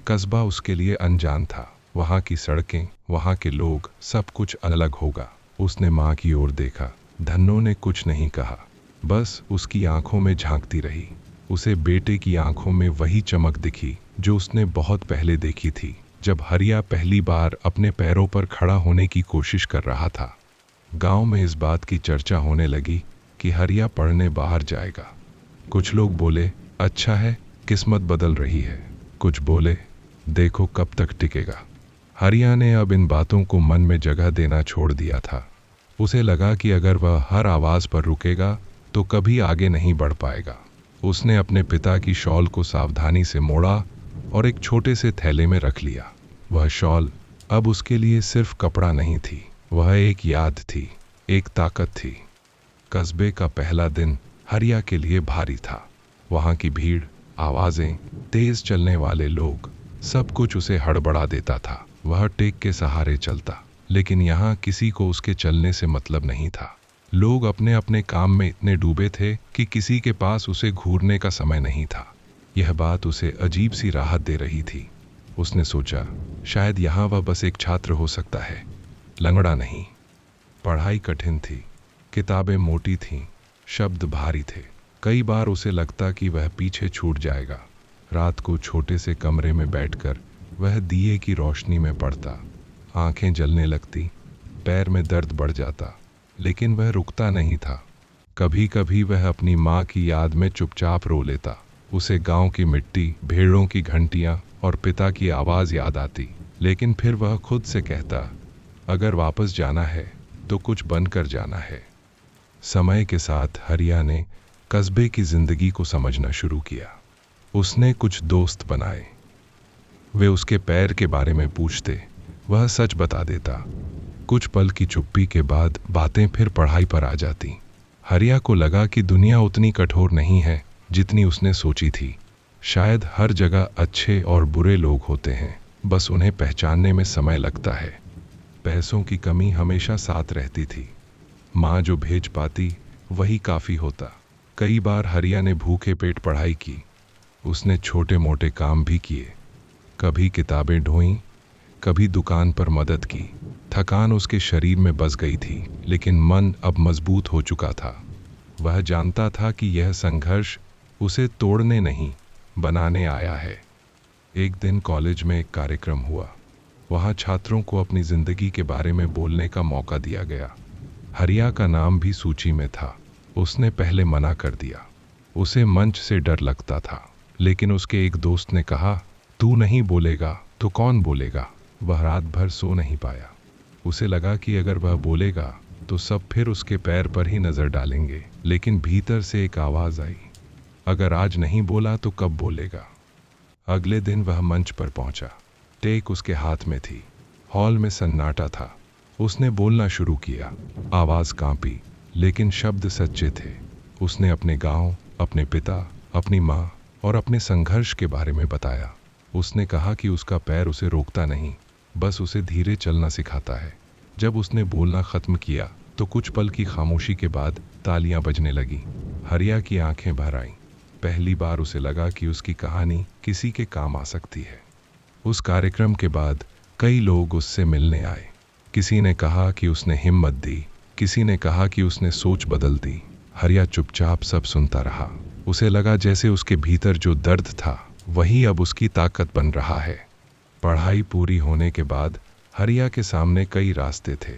कस्बा उसके लिए अनजान था। वहाँ की सड़कें, वहाँ के लोग, सब कुछ अलग होगा। उसने माँ की ओर देखा। धन्नो ने कुछ नहीं कहा, बस उसकी आंखों में झांकती रही। उसे बेटे की आंखों में वही चमक दिखी जो उसने बहुत पहले देखी थी, जब हरिया पहली बार अपने पैरों पर खड़ा होने की कोशिश कर रहा था। गांव में इस बात की चर्चा होने लगी कि हरिया पढ़ने बाहर जाएगा। कुछ लोग बोले, अच्छा है, किस्मत बदल रही है। कुछ बोले, देखो कब तक टिकेगा। हरिया ने अब इन बातों को मन में जगह देना छोड़ दिया था। उसे लगा कि अगर वह हर आवाज़ पर रुकेगा तो कभी आगे नहीं बढ़ पाएगा। उसने अपने पिता की शॉल को सावधानी से मोड़ा और एक छोटे से थैले में रख लिया। वह शॉल अब उसके लिए सिर्फ कपड़ा नहीं थी, वह एक याद थी, एक ताकत थी। कस्बे का पहला दिन हरिया के लिए भारी था। वहाँ की भीड़, आवाज़ें, तेज चलने वाले लोग, सब कुछ उसे हड़बड़ा देता था। वह टेक के सहारे चलता, लेकिन यहाँ किसी को उसके चलने से मतलब नहीं था। लोग अपने अपने काम में इतने डूबे थे कि किसी के पास उसे घूरने का समय नहीं था। यह बात उसे अजीब सी राहत दे रही थी। उसने सोचा, शायद यहाँ वह बस एक छात्र हो सकता है, लंगड़ा नहीं। पढ़ाई कठिन थी, किताबें मोटी थीं, शब्द भारी थे। कई बार उसे लगता कि वह पीछे छूट जाएगा। रात को छोटे से कमरे में बैठकर वह दिए की रोशनी में पढ़ता। आंखें जलने लगती, पैर में दर्द बढ़ जाता, लेकिन वह रुकता नहीं था। कभी कभी वह अपनी माँ की याद में चुपचाप रो लेता। उसे गांव की मिट्टी, भेड़ों की घंटियां और पिता की आवाज़ याद आती। लेकिन फिर वह खुद से कहता, अगर वापस जाना है तो कुछ बनकर जाना है। समय के साथ हरिया ने कस्बे की जिंदगी को समझना शुरू किया। उसने कुछ दोस्त बनाए। वे उसके पैर के बारे में पूछते, वह सच बता देता। कुछ पल की चुप्पी के बाद बातें फिर पढ़ाई पर आ जाती। हरिया को लगा कि दुनिया उतनी कठोर नहीं है जितनी उसने सोची थी। शायद हर जगह अच्छे और बुरे लोग होते हैं, बस उन्हें पहचानने में समय लगता है। पैसों की कमी हमेशा साथ रहती थी। माँ जो भेज पाती वही काफ़ी होता। कई बार हरिया ने भूखे पेट पढ़ाई की। उसने छोटे मोटे काम भी किए, कभी किताबें ढोईं, कभी दुकान पर मदद की। थकान उसके शरीर में बस गई थी, लेकिन मन अब मजबूत हो चुका था। वह जानता था कि यह संघर्ष उसे तोड़ने नहीं, बनाने आया है। एक दिन कॉलेज में एक कार्यक्रम हुआ। वहाँ छात्रों को अपनी जिंदगी के बारे में बोलने का मौका दिया गया। हरिया का नाम भी सूची में था। उसने पहले मना कर दिया। उसे मंच से डर लगता था, लेकिन उसके एक दोस्त ने कहा, तू नहीं बोलेगा तो कौन बोलेगा। वह रात भर सो नहीं पाया। उसे लगा कि अगर वह बोलेगा तो सब फिर उसके पैर पर ही नजर डालेंगे, लेकिन भीतर से एक आवाज आई, अगर आज नहीं बोला तो कब बोलेगा। अगले दिन वह मंच पर पहुंचा। टेक उसके हाथ में थी। हॉल में सन्नाटा था। उसने बोलना शुरू किया। आवाज कांपी, लेकिन शब्द सच्चे थे। उसने अपने गांव, अपने पिता, अपनी माँ और अपने संघर्ष के बारे में बताया। उसने कहा कि उसका पैर उसे रोकता नहीं, बस उसे धीरे चलना सिखाता है। जब उसने बोलना खत्म किया तो कुछ पल की खामोशी के बाद तालियां बजने लगी। हरिया की आंखें भर आईं। पहली बार उसे लगा कि उसकी कहानी किसी के काम आ सकती है। उस कार्यक्रम के बाद कई लोग उससे मिलने आए। किसी ने कहा कि उसने हिम्मत दी, किसी ने कहा कि उसने सोच बदल दी। हरिया चुपचाप सब सुनता रहा। उसे लगा जैसे उसके भीतर जो दर्द था वही अब उसकी ताकत बन रहा है। पढ़ाई पूरी होने के बाद हरिया के सामने कई रास्ते थे।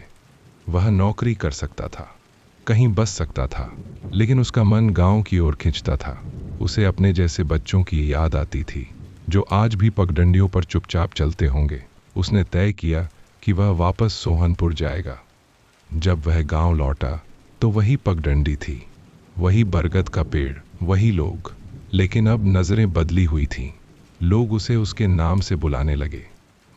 वह नौकरी कर सकता था, कहीं बस सकता था, लेकिन उसका मन गांव की ओर खिंचता था। उसे अपने जैसे बच्चों की याद आती थी, जो आज भी पगडंडियों पर चुपचाप चलते होंगे। उसने तय किया कि वह वापस सोहनपुर जाएगा। जब वह गांव लौटा तो वही पगडंडी थी, वही बरगद का पेड़, वही लोग, लेकिन अब नजरें बदली हुई थीं। लोग उसे उसके नाम से बुलाने लगे।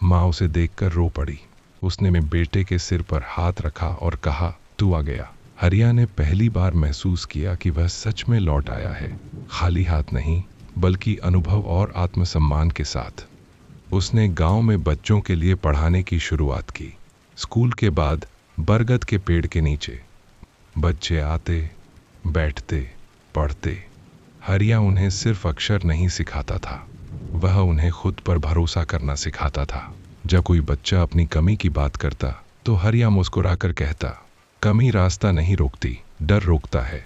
माँ उसे देखकर रो पड़ी। उसने मेरे बेटे के सिर पर हाथ रखा और कहा, तू आ गया। हरिया ने पहली बार महसूस किया कि वह सच में लौट आया है, खाली हाथ नहीं, बल्कि अनुभव और आत्मसम्मान के साथ। उसने गांव में बच्चों के लिए पढ़ाने की शुरुआत की। स्कूल के बाद बरगद के पेड़ के नीचे बच्चे आते, बैठते, पढ़ते। हरिया उन्हें सिर्फ अक्षर नहीं सिखाता था, वह उन्हें खुद पर भरोसा करना सिखाता था। जब कोई बच्चा अपनी कमी की बात करता तो हरिया मुस्कुराकर कहता, कमी रास्ता नहीं रोकती, डर रोकता है।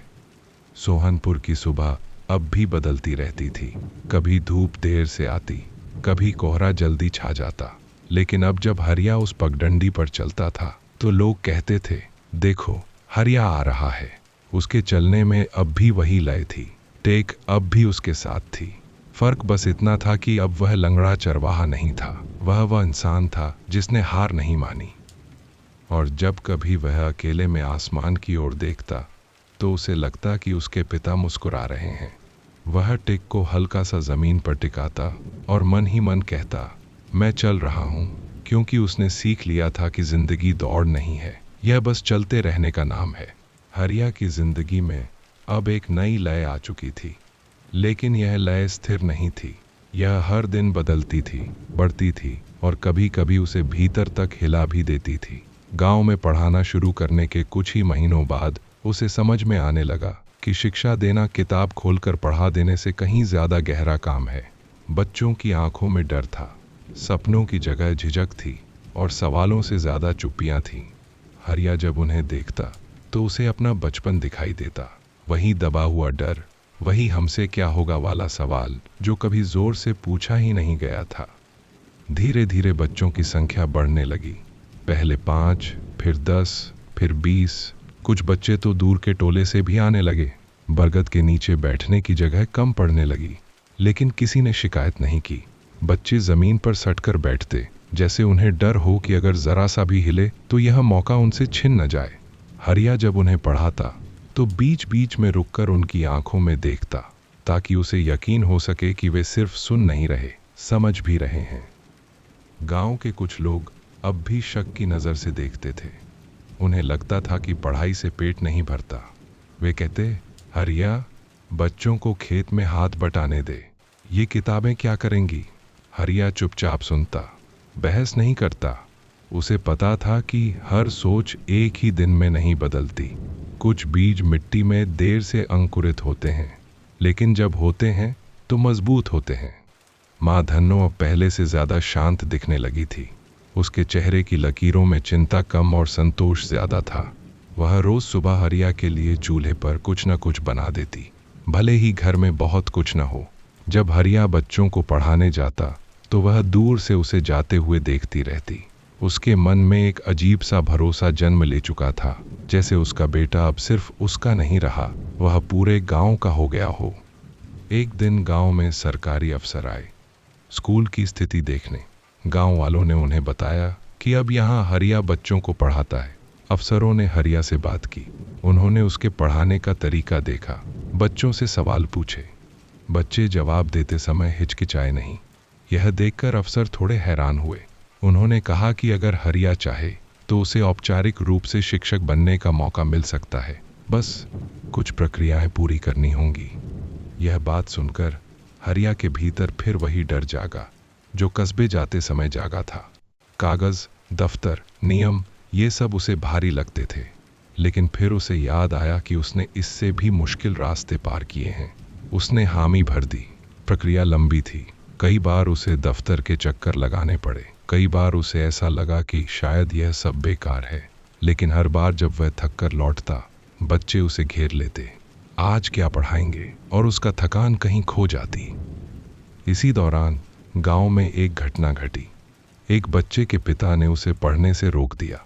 सोहनपुर की सुबह अब भी बदलती रहती थी। कभी धूप देर से आती, कभी कोहरा जल्दी छा जाता, लेकिन अब जब हरिया उस पगडंडी पर चलता था तो लोग कहते थे, देखो हरिया आ रहा है। उसके चलने में अब भी वही लय थी। टेक अब भी उसके साथ थी। फर्क बस इतना था कि अब वह लंगड़ा चरवाहा नहीं था, वह इंसान था जिसने हार नहीं मानी। और जब कभी वह अकेले में आसमान की ओर देखता तो उसे लगता कि उसके पिता मुस्कुरा रहे हैं। वह टेक को हल्का सा जमीन पर टिकाता और मन ही मन कहता, मैं चल रहा हूँ, क्योंकि उसने सीख लिया था कि जिंदगी दौड़ नहीं है, यह बस चलते रहने का नाम है। हरिया की जिंदगी में अब एक नई लय आ चुकी थी, लेकिन यह लय स्थिर नहीं थी। यह हर दिन बदलती थी, बढ़ती थी और कभी कभी उसे भीतर तक हिला भी देती थी। गांव में पढ़ाना शुरू करने के कुछ ही महीनों बाद उसे समझ में आने लगा कि शिक्षा देना किताब खोलकर पढ़ा देने से कहीं ज्यादा गहरा काम है। बच्चों की आंखों में डर था, सपनों की जगह झिझक थी और सवालों से ज्यादा चुप्पियां थीं। हरिया जब उन्हें देखता तो उसे अपना बचपन दिखाई देता, वही दबा हुआ डर, वही हमसे क्या होगा वाला सवाल जो कभी जोर से पूछा ही नहीं गया था। धीरे धीरे बच्चों की संख्या बढ़ने लगी। पहले 5, फिर 10, फिर 20। कुछ बच्चे तो दूर के टोले से भी आने लगे। बरगद के नीचे बैठने की जगह कम पड़ने लगी, लेकिन किसी ने शिकायत नहीं की। बच्चे जमीन पर सटकर बैठते, जैसे उन्हें डर हो कि अगर जरा सा भी हिले तो यह मौका उनसे छिन न जाए। हरिया जब उन्हें पढ़ाता तो बीच बीच में रुककर उनकी आंखों में देखता, ताकि उसे यकीन हो सके कि वे सिर्फ सुन नहीं रहे, समझ भी रहे हैं। गांव के कुछ लोग अब भी शक की नजर से देखते थे। उन्हें लगता था कि पढ़ाई से पेट नहीं भरता। वे कहते, हरिया, बच्चों को खेत में हाथ बटाने दे, ये किताबें क्या करेंगी। हरिया चुपचाप सुनता, बहस नहीं करता। उसे पता था कि हर सोच एक ही दिन में नहीं बदलती। कुछ बीज मिट्टी में देर से अंकुरित होते हैं, लेकिन जब होते हैं तो मजबूत होते हैं। माँ धन्नो अब पहले से ज्यादा शांत दिखने लगी थी। उसके चेहरे की लकीरों में चिंता कम और संतोष ज्यादा था। वह रोज सुबह हरिया के लिए चूल्हे पर कुछ न कुछ बना देती, भले ही घर में बहुत कुछ न हो। जब हरिया बच्चों को पढ़ाने जाता तो वह दूर से उसे जाते हुए देखती रहती। उसके मन में एक अजीब सा भरोसा जन्म ले चुका था, जैसे उसका बेटा अब सिर्फ उसका नहीं रहा, वह पूरे गांव का हो गया हो। एक दिन गांव में सरकारी अफसर आए स्कूल की स्थिति देखने। गांव वालों ने उन्हें बताया कि अब यहाँ हरिया बच्चों को पढ़ाता है। अफसरों ने हरिया से बात की। उन्होंने उसके पढ़ाने का तरीका देखा, बच्चों से सवाल पूछे। बच्चे जवाब देते समय हिचकिचाए नहीं। यह देखकर अफसर थोड़े हैरान हुए। उन्होंने कहा कि अगर हरिया चाहे तो उसे औपचारिक रूप से शिक्षक बनने का मौका मिल सकता है, बस कुछ प्रक्रियाएं पूरी करनी होंगी। यह बात सुनकर हरिया के भीतर फिर वही डर जागा जो कस्बे जाते समय जागा था। कागज, दफ्तर, नियम, ये सब उसे भारी लगते थे, लेकिन फिर उसे याद आया कि उसने इससे भी मुश्किल रास्ते पार किए हैं। उसने हामी भर दी। प्रक्रिया लंबी थी। कई बार उसे दफ्तर के चक्कर लगाने पड़े। कई बार उसे ऐसा लगा कि शायद यह सब बेकार है, लेकिन हर बार जब वह थक कर लौटता, बच्चे उसे घेर लेते। आज क्या पढ़ाएंगे, और उसका थकान कहीं खो जाती। इसी दौरान गांव में एक घटना घटी। एक बच्चे के पिता ने उसे पढ़ने से रोक दिया।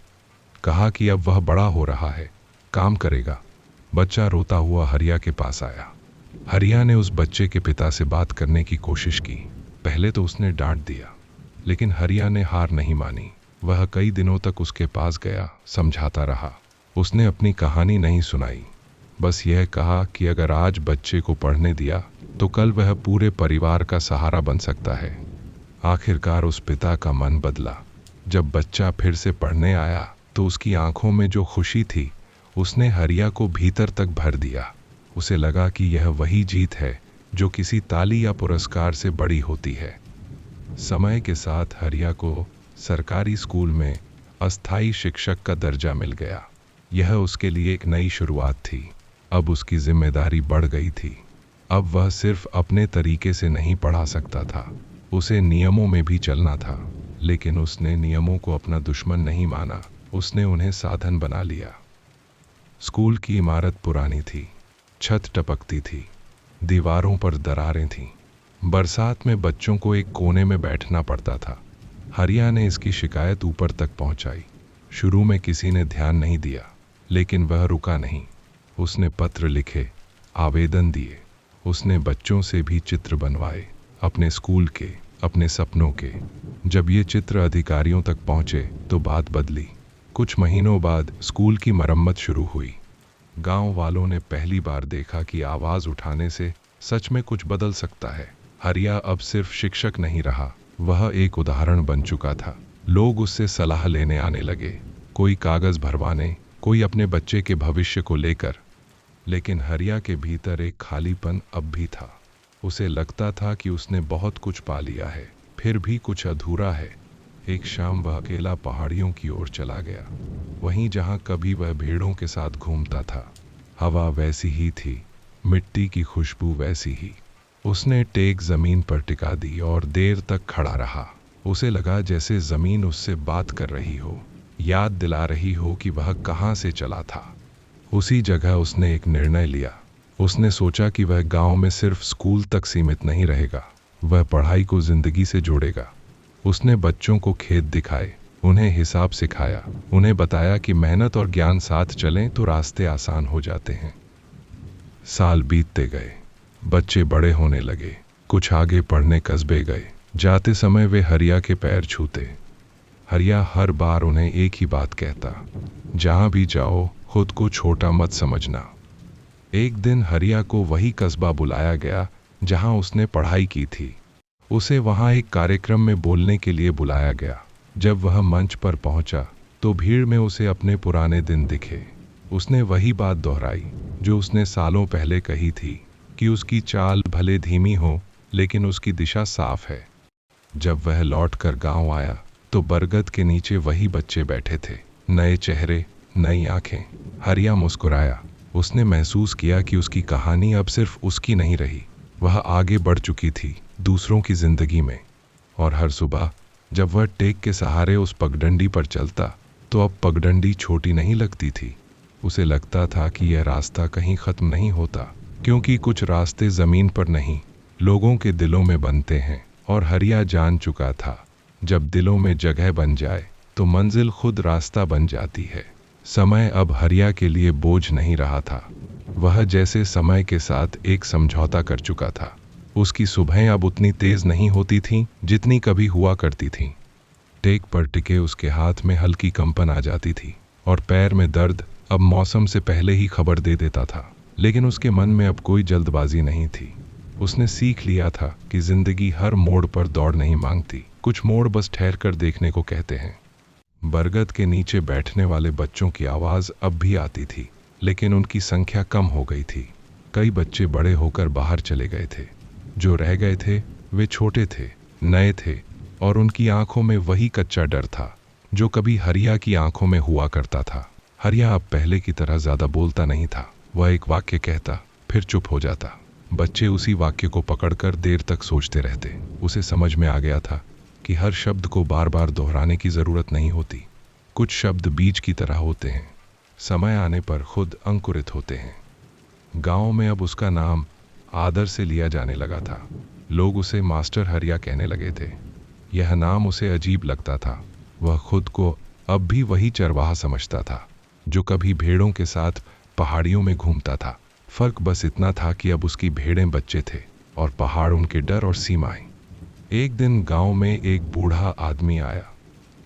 कहा कि अब वह बड़ा हो रहा है, काम करेगा। बच्चा रोता हुआ हरिया के पास आया। हरिया ने उस बच्चे के पिता से बात करने की कोशिश की। पहले तो उसने डांट दिया, लेकिन हरिया ने हार नहीं मानी। वह कई दिनों तक उसके पास गया, समझाता रहा। उसने अपनी कहानी नहीं सुनाई, बस यह कहा कि अगर आज बच्चे को पढ़ने दिया तो कल वह पूरे परिवार का सहारा बन सकता है। आखिरकार उस पिता का मन बदला। जब बच्चा फिर से पढ़ने आया तो उसकी आंखों में जो खुशी थी, उसने हरिया को भीतर तक भर दिया। उसे लगा कि यह वही जीत है जो किसी ताली या पुरस्कार से बड़ी होती है। समय के साथ हरिया को सरकारी स्कूल में अस्थायी शिक्षक का दर्जा मिल गया। यह उसके लिए एक नई शुरुआत थी। अब उसकी जिम्मेदारी बढ़ गई थी। अब वह सिर्फ अपने तरीके से नहीं पढ़ा सकता था, उसे नियमों में भी चलना था। लेकिन उसने नियमों को अपना दुश्मन नहीं माना, उसने उन्हें साधन बना लिया। स्कूल की इमारत पुरानी थी, छत टपकती थी, दीवारों पर दरारें थीं। बरसात में बच्चों को एक कोने में बैठना पड़ता था। हरिया ने इसकी शिकायत ऊपर तक पहुंचाई। शुरू में किसी ने ध्यान नहीं दिया, लेकिन वह रुका नहीं। उसने पत्र लिखे, आवेदन दिए। उसने बच्चों से भी चित्र बनवाए, अपने स्कूल के, अपने सपनों के। जब ये चित्र अधिकारियों तक पहुंचे तो बात बदली। कुछ महीनों बाद स्कूल की मरम्मत शुरू हुई। गांव वालों ने पहली बार देखा कि आवाज उठाने से सच में कुछ बदल सकता है। हरिया अब सिर्फ शिक्षक नहीं रहा, वह एक उदाहरण बन चुका था। लोग उससे सलाह लेने आने लगे, कोई कागज भरवाने, कोई अपने बच्चे के भविष्य को लेकर। लेकिन हरिया के भीतर एक खालीपन अब भी था। उसे लगता था कि उसने बहुत कुछ पा लिया है, फिर भी कुछ अधूरा है। एक शाम वह अकेला पहाड़ियों की ओर चला गया, वहीं जहां कभी वह भेड़ों के साथ घूमता था। हवा वैसी ही थी, मिट्टी की खुशबू वैसी ही। उसने टेक जमीन पर टिका दी और देर तक खड़ा रहा। उसे लगा जैसे जमीन उससे बात कर रही हो, याद दिला रही हो कि वह कहां से चला था। उसी जगह उसने एक निर्णय लिया। उसने सोचा कि वह गांव में सिर्फ स्कूल तक सीमित नहीं रहेगा, वह पढ़ाई को जिंदगी से जोड़ेगा। उसने बच्चों को खेत दिखाए, उन्हें हिसाब सिखाया, उन्हें बताया कि मेहनत और ज्ञान साथ चलें तो रास्ते आसान हो जाते हैं। साल बीतते गए, बच्चे बड़े होने लगे, कुछ आगे पढ़ने कस्बे गए। जाते समय वे हरिया के पैर छूते। हरिया हर बार उन्हें एक ही बात कहता, जहां भी जाओ खुद को छोटा मत समझना। एक दिन हरिया को वही कस्बा बुलाया गया जहां उसने पढ़ाई की थी। उसे वहां एक कार्यक्रम में बोलने के लिए बुलाया गया। जब वह मंच पर पहुंचा तो भीड़ में उसे अपने पुराने दिन दिखे। उसने वही बात दोहराई जो उसने सालों पहले कही थी, कि उसकी चाल भले धीमी हो लेकिन उसकी दिशा साफ है। जब वह लौटकर गांव आया तो बरगद के नीचे वही बच्चे बैठे थे, नए चेहरे, नई आंखें। हरिया मुस्कुराया। उसने महसूस किया कि उसकी कहानी अब सिर्फ उसकी नहीं रही, वह आगे बढ़ चुकी थी दूसरों की जिंदगी में। और हर सुबह जब वह टेक के सहारे उस पगडंडी पर चलता तो अब पगडंडी छोटी नहीं लगती थी। उसे लगता था कि यह रास्ता कहीं खत्म नहीं होता, क्योंकि कुछ रास्ते जमीन पर नहीं, लोगों के दिलों में बनते हैं। और हरिया जान चुका था, जब दिलों में जगह बन जाए तो मंजिल खुद रास्ता बन जाती है। समय अब हरिया के लिए बोझ नहीं रहा था। वह जैसे समय के साथ एक समझौता कर चुका था। उसकी सुबहें अब उतनी तेज नहीं होती थीं जितनी कभी हुआ करती थीं। टेक पर टिके उसके हाथ में हल्की कंपन आ जाती थी और पैर में दर्द अब मौसम से पहले ही खबर दे देता था। लेकिन उसके मन में अब कोई जल्दबाजी नहीं थी। उसने सीख लिया था कि जिंदगी हर मोड़ पर दौड़ नहीं मांगती, कुछ मोड़ बस ठहर कर देखने को कहते हैं। बरगद के नीचे बैठने वाले बच्चों की आवाज अब भी आती थी, लेकिन उनकी संख्या कम हो गई थी। कई बच्चे बड़े होकर बाहर चले गए थे। जो रह गए थे वे छोटे थे, नए थे, और उनकी आंखों में वही कच्चा डर था जो कभी हरिया की आंखों में हुआ करता था। हरिया अब पहले की तरह ज्यादा बोलता नहीं था। वह एक वाक्य कहता, फिर चुप हो जाता। बच्चे उसी वाक्य को पकड़कर देर तक सोचते रहते। उसे समझ में आ गया था कि हर शब्द को बार बार दोहराने की जरूरत नहीं होती। कुछ शब्द बीज की तरह होते हैं, समय आने पर खुद अंकुरित होते हैं। गांव में अब उसका नाम आदर से लिया जाने लगा था। लोग उसे मास्टर हरिया कहने लगे थे। यह नाम उसे अजीब लगता था। वह खुद को अब भी वही चरवाहा समझता था जो कभी भेड़ों के साथ पहाड़ियों में घूमता था। फर्क बस इतना था कि अब उसकी भेड़ें बच्चे थे और पहाड़ उनके डर और सीमाएं। एक दिन गांव में एक बूढ़ा आदमी आया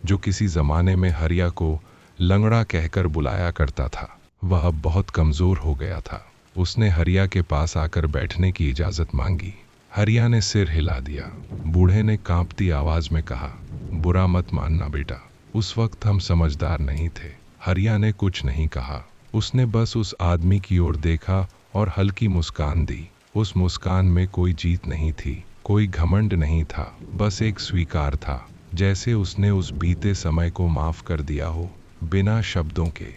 जो किसी जमाने में हरिया को लंगड़ा कहकर बुलाया करता था। वह अब बहुत कमजोर हो गया था। उसने हरिया के पास आकर बैठने की इजाजत मांगी। हरिया ने सिर हिला दिया। बूढ़े ने कांपती आवाज में कहा, बुरा मत मानना बेटा, उस वक्त हम समझदार नहीं थे। हरिया ने कुछ नहीं कहा। उसने बस उस आदमी की ओर देखा और हल्की मुस्कान दी। उस मुस्कान में कोई जीत नहीं थी, कोई घमंड नहीं था, बस एक स्वीकार था, जैसे उसने उस बीते समय को माफ कर दिया हो, बिना शब्दों के।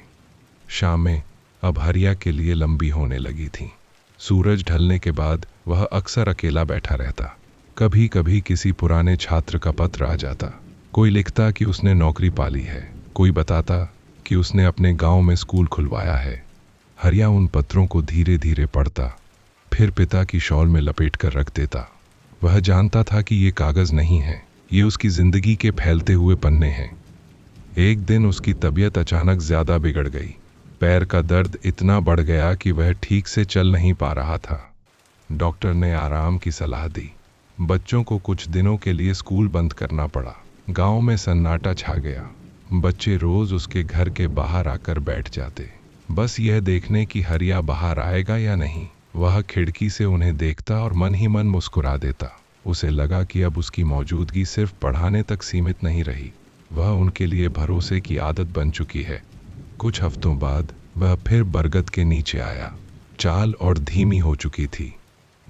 शामें अब हरिया के लिए लंबी होने लगी थीं। सूरज ढलने के बाद वह अक्सर अकेला बैठा रहता। कभी कभी किसी पुराने छात्र का पत्र आ जाता। कोई लिखता कि उसने नौकरी पाली है, कोई बताता कि उसने अपने गांव में स्कूल खुलवाया है। हरिया उन पत्रों को धीरे धीरे पढ़ता, फिर पिता की शॉल में लपेट कर रख देता। वह जानता था कि ये कागज नहीं है, ये उसकी जिंदगी के फैलते हुए पन्ने हैं। एक दिन उसकी तबीयत अचानक ज्यादा बिगड़ गई। पैर का दर्द इतना बढ़ गया कि वह ठीक से चल नहीं पा रहा था। डॉक्टर ने आराम की सलाह दी। बच्चों को कुछ दिनों के लिए स्कूल बंद करना पड़ा। गांव में सन्नाटा छा गया। बच्चे रोज उसके घर के बाहर आकर बैठ जाते, बस यह देखने कि हरिया बाहर आएगा या नहीं। वह खिड़की से उन्हें देखता और मन ही मन मुस्कुरा देता। उसे लगा कि अब उसकी मौजूदगी सिर्फ पढ़ाने तक सीमित नहीं रही, वह उनके लिए भरोसे की आदत बन चुकी है। कुछ हफ्तों बाद वह फिर बरगद के नीचे आया। चाल और धीमी हो चुकी थी।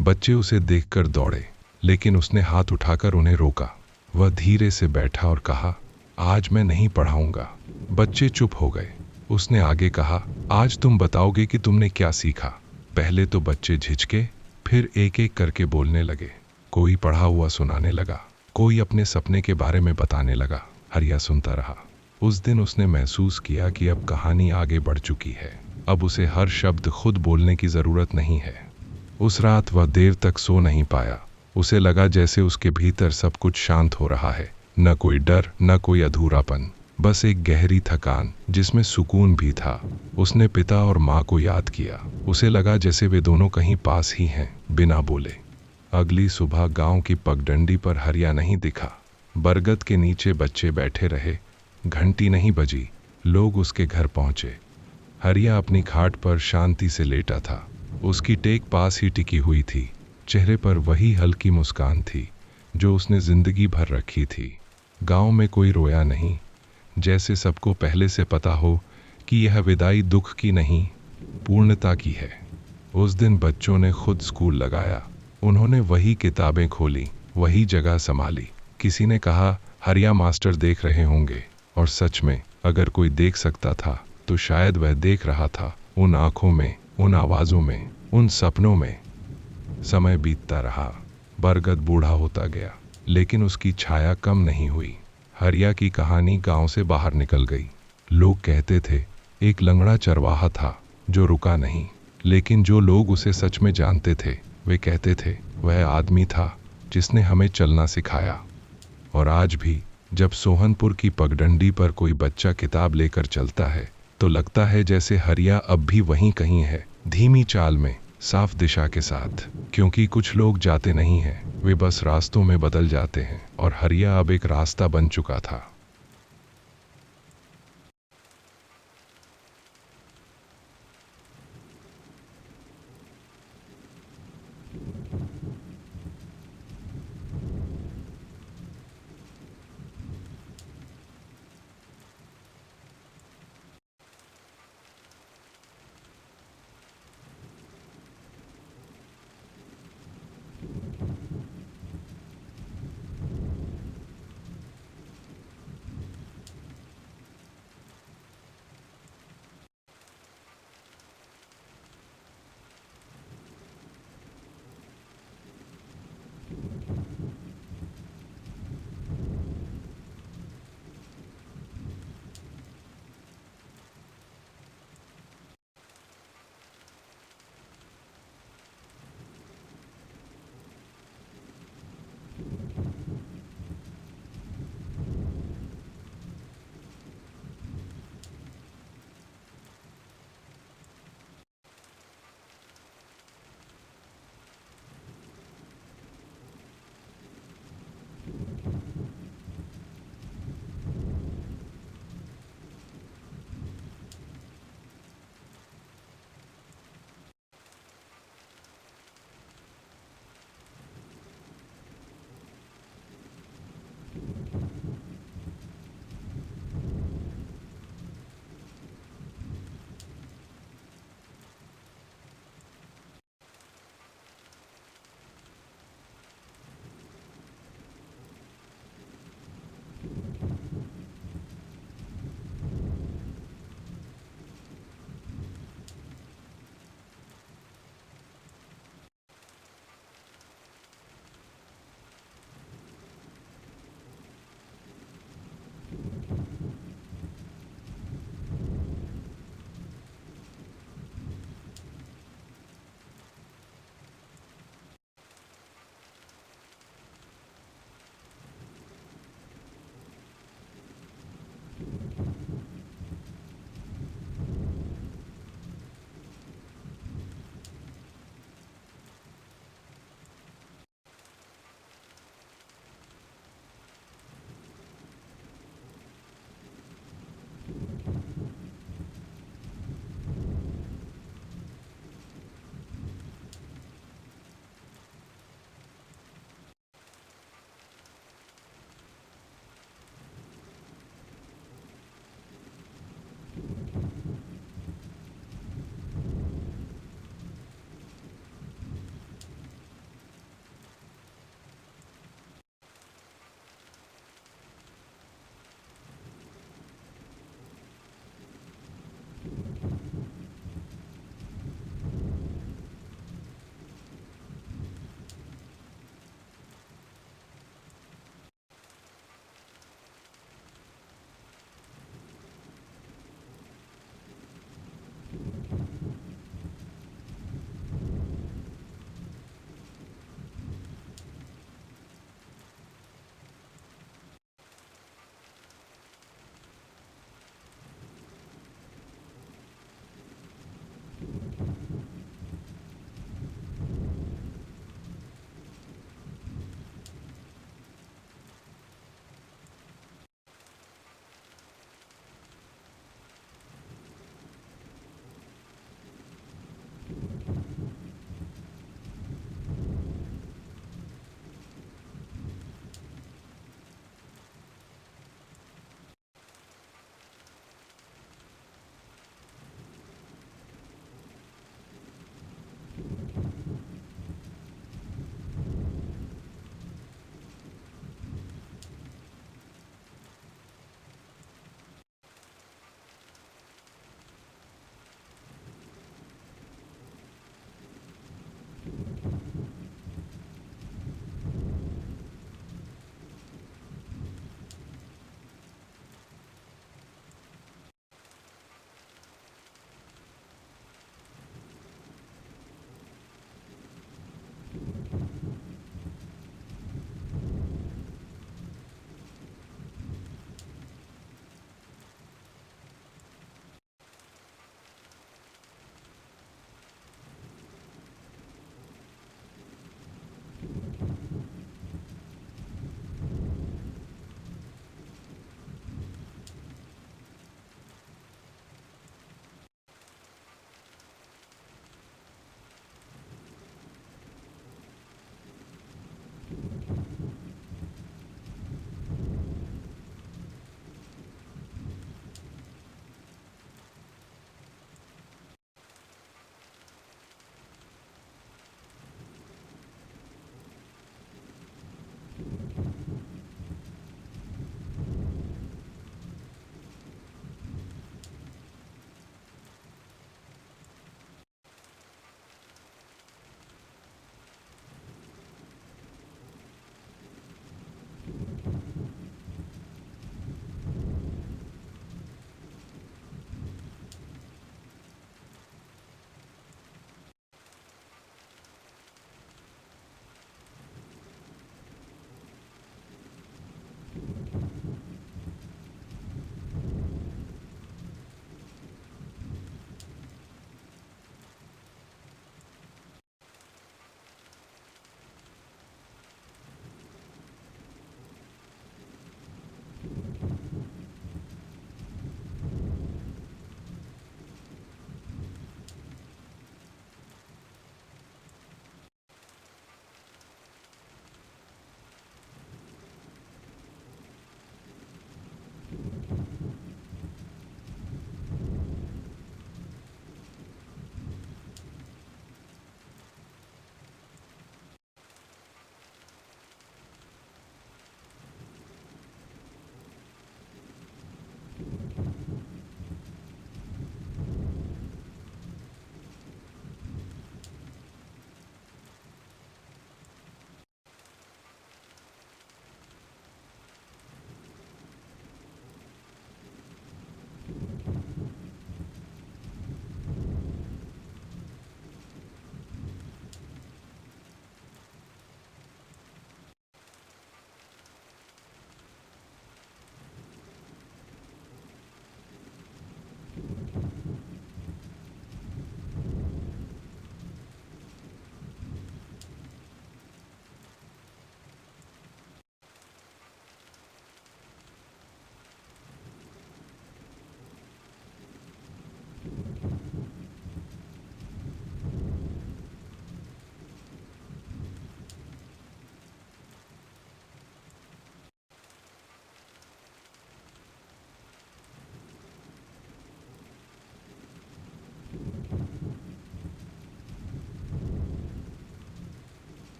बच्चे उसे देखकर दौड़े, लेकिन उसने हाथ उठाकर उन्हें रोका। वह धीरे से बैठा और कहा, आज मैं नहीं पढ़ाऊंगा। बच्चे चुप हो गए। उसने आगे कहा, आज तुम बताओगे कि तुमने क्या सीखा। पहले तो बच्चे झिझके, फिर एक एक करके बोलने लगे। कोई पढ़ा हुआ सुनाने लगा, कोई अपने सपने के बारे में बताने लगा। हरिया सुनता रहा। उस दिन उसने महसूस किया कि अब कहानी आगे बढ़ चुकी है। अब उसे हर शब्द खुद बोलने की जरूरत नहीं है। उस रात वह देर तक सो नहीं पाया। उसे लगा जैसे उसके भीतर सब कुछ शांत हो रहा है, न कोई डर, न कोई अधूरापन, बस एक गहरी थकान जिसमें सुकून भी था। उसने पिता और माँ को याद किया। उसे लगा जैसे वे दोनों कहीं पास ही हैं, बिना बोले। अगली सुबह गांव की पगडंडी पर हरिया नहीं दिखा। बरगद के नीचे बच्चे बैठे रहे। घंटी नहीं बजी, लोग उसके घर पहुंचे। हरिया अपनी खाट पर शांति से लेटा था। उसकी टेक पास ही टिकी हुई थी। चेहरे पर वही हल्की मुस्कान थी जो उसने जिंदगी भर रखी थी। गांव में कोई रोया नहीं, जैसे सबको पहले से पता हो कि यह विदाई दुख की नहीं, पूर्णता की है। उस दिन बच्चों ने खुद स्कूल लगाया। उन्होंने वही किताबें खोली, वही जगह संभाली। किसी ने कहा, हरिया मास्टर देख रहे होंगे, और सच में अगर कोई देख सकता था तो शायद वह देख रहा था, उन आंखों में, उन आवाजों में, उन सपनों में। समय बीतता रहा। बरगद बूढ़ा होता गया, लेकिन उसकी छाया कम नहीं हुई। हरिया की कहानी गांव से बाहर निकल गई। लोग कहते थे एक लंगड़ा चरवाहा था जो रुका नहीं, लेकिन जो लोग उसे सच में जानते थे वे कहते थे वह आदमी था जिसने हमें चलना सिखाया। और आज भी जब सोहनपुर की पगडंडी पर कोई बच्चा किताब लेकर चलता है तो लगता है जैसे हरिया अब भी वहीं कहीं है, धीमी चाल में, साफ दिशा के साथ। क्योंकि कुछ लोग जाते नहीं हैं, वे बस रास्तों में बदल जाते हैं, और हरिया अब एक रास्ता बन चुका था।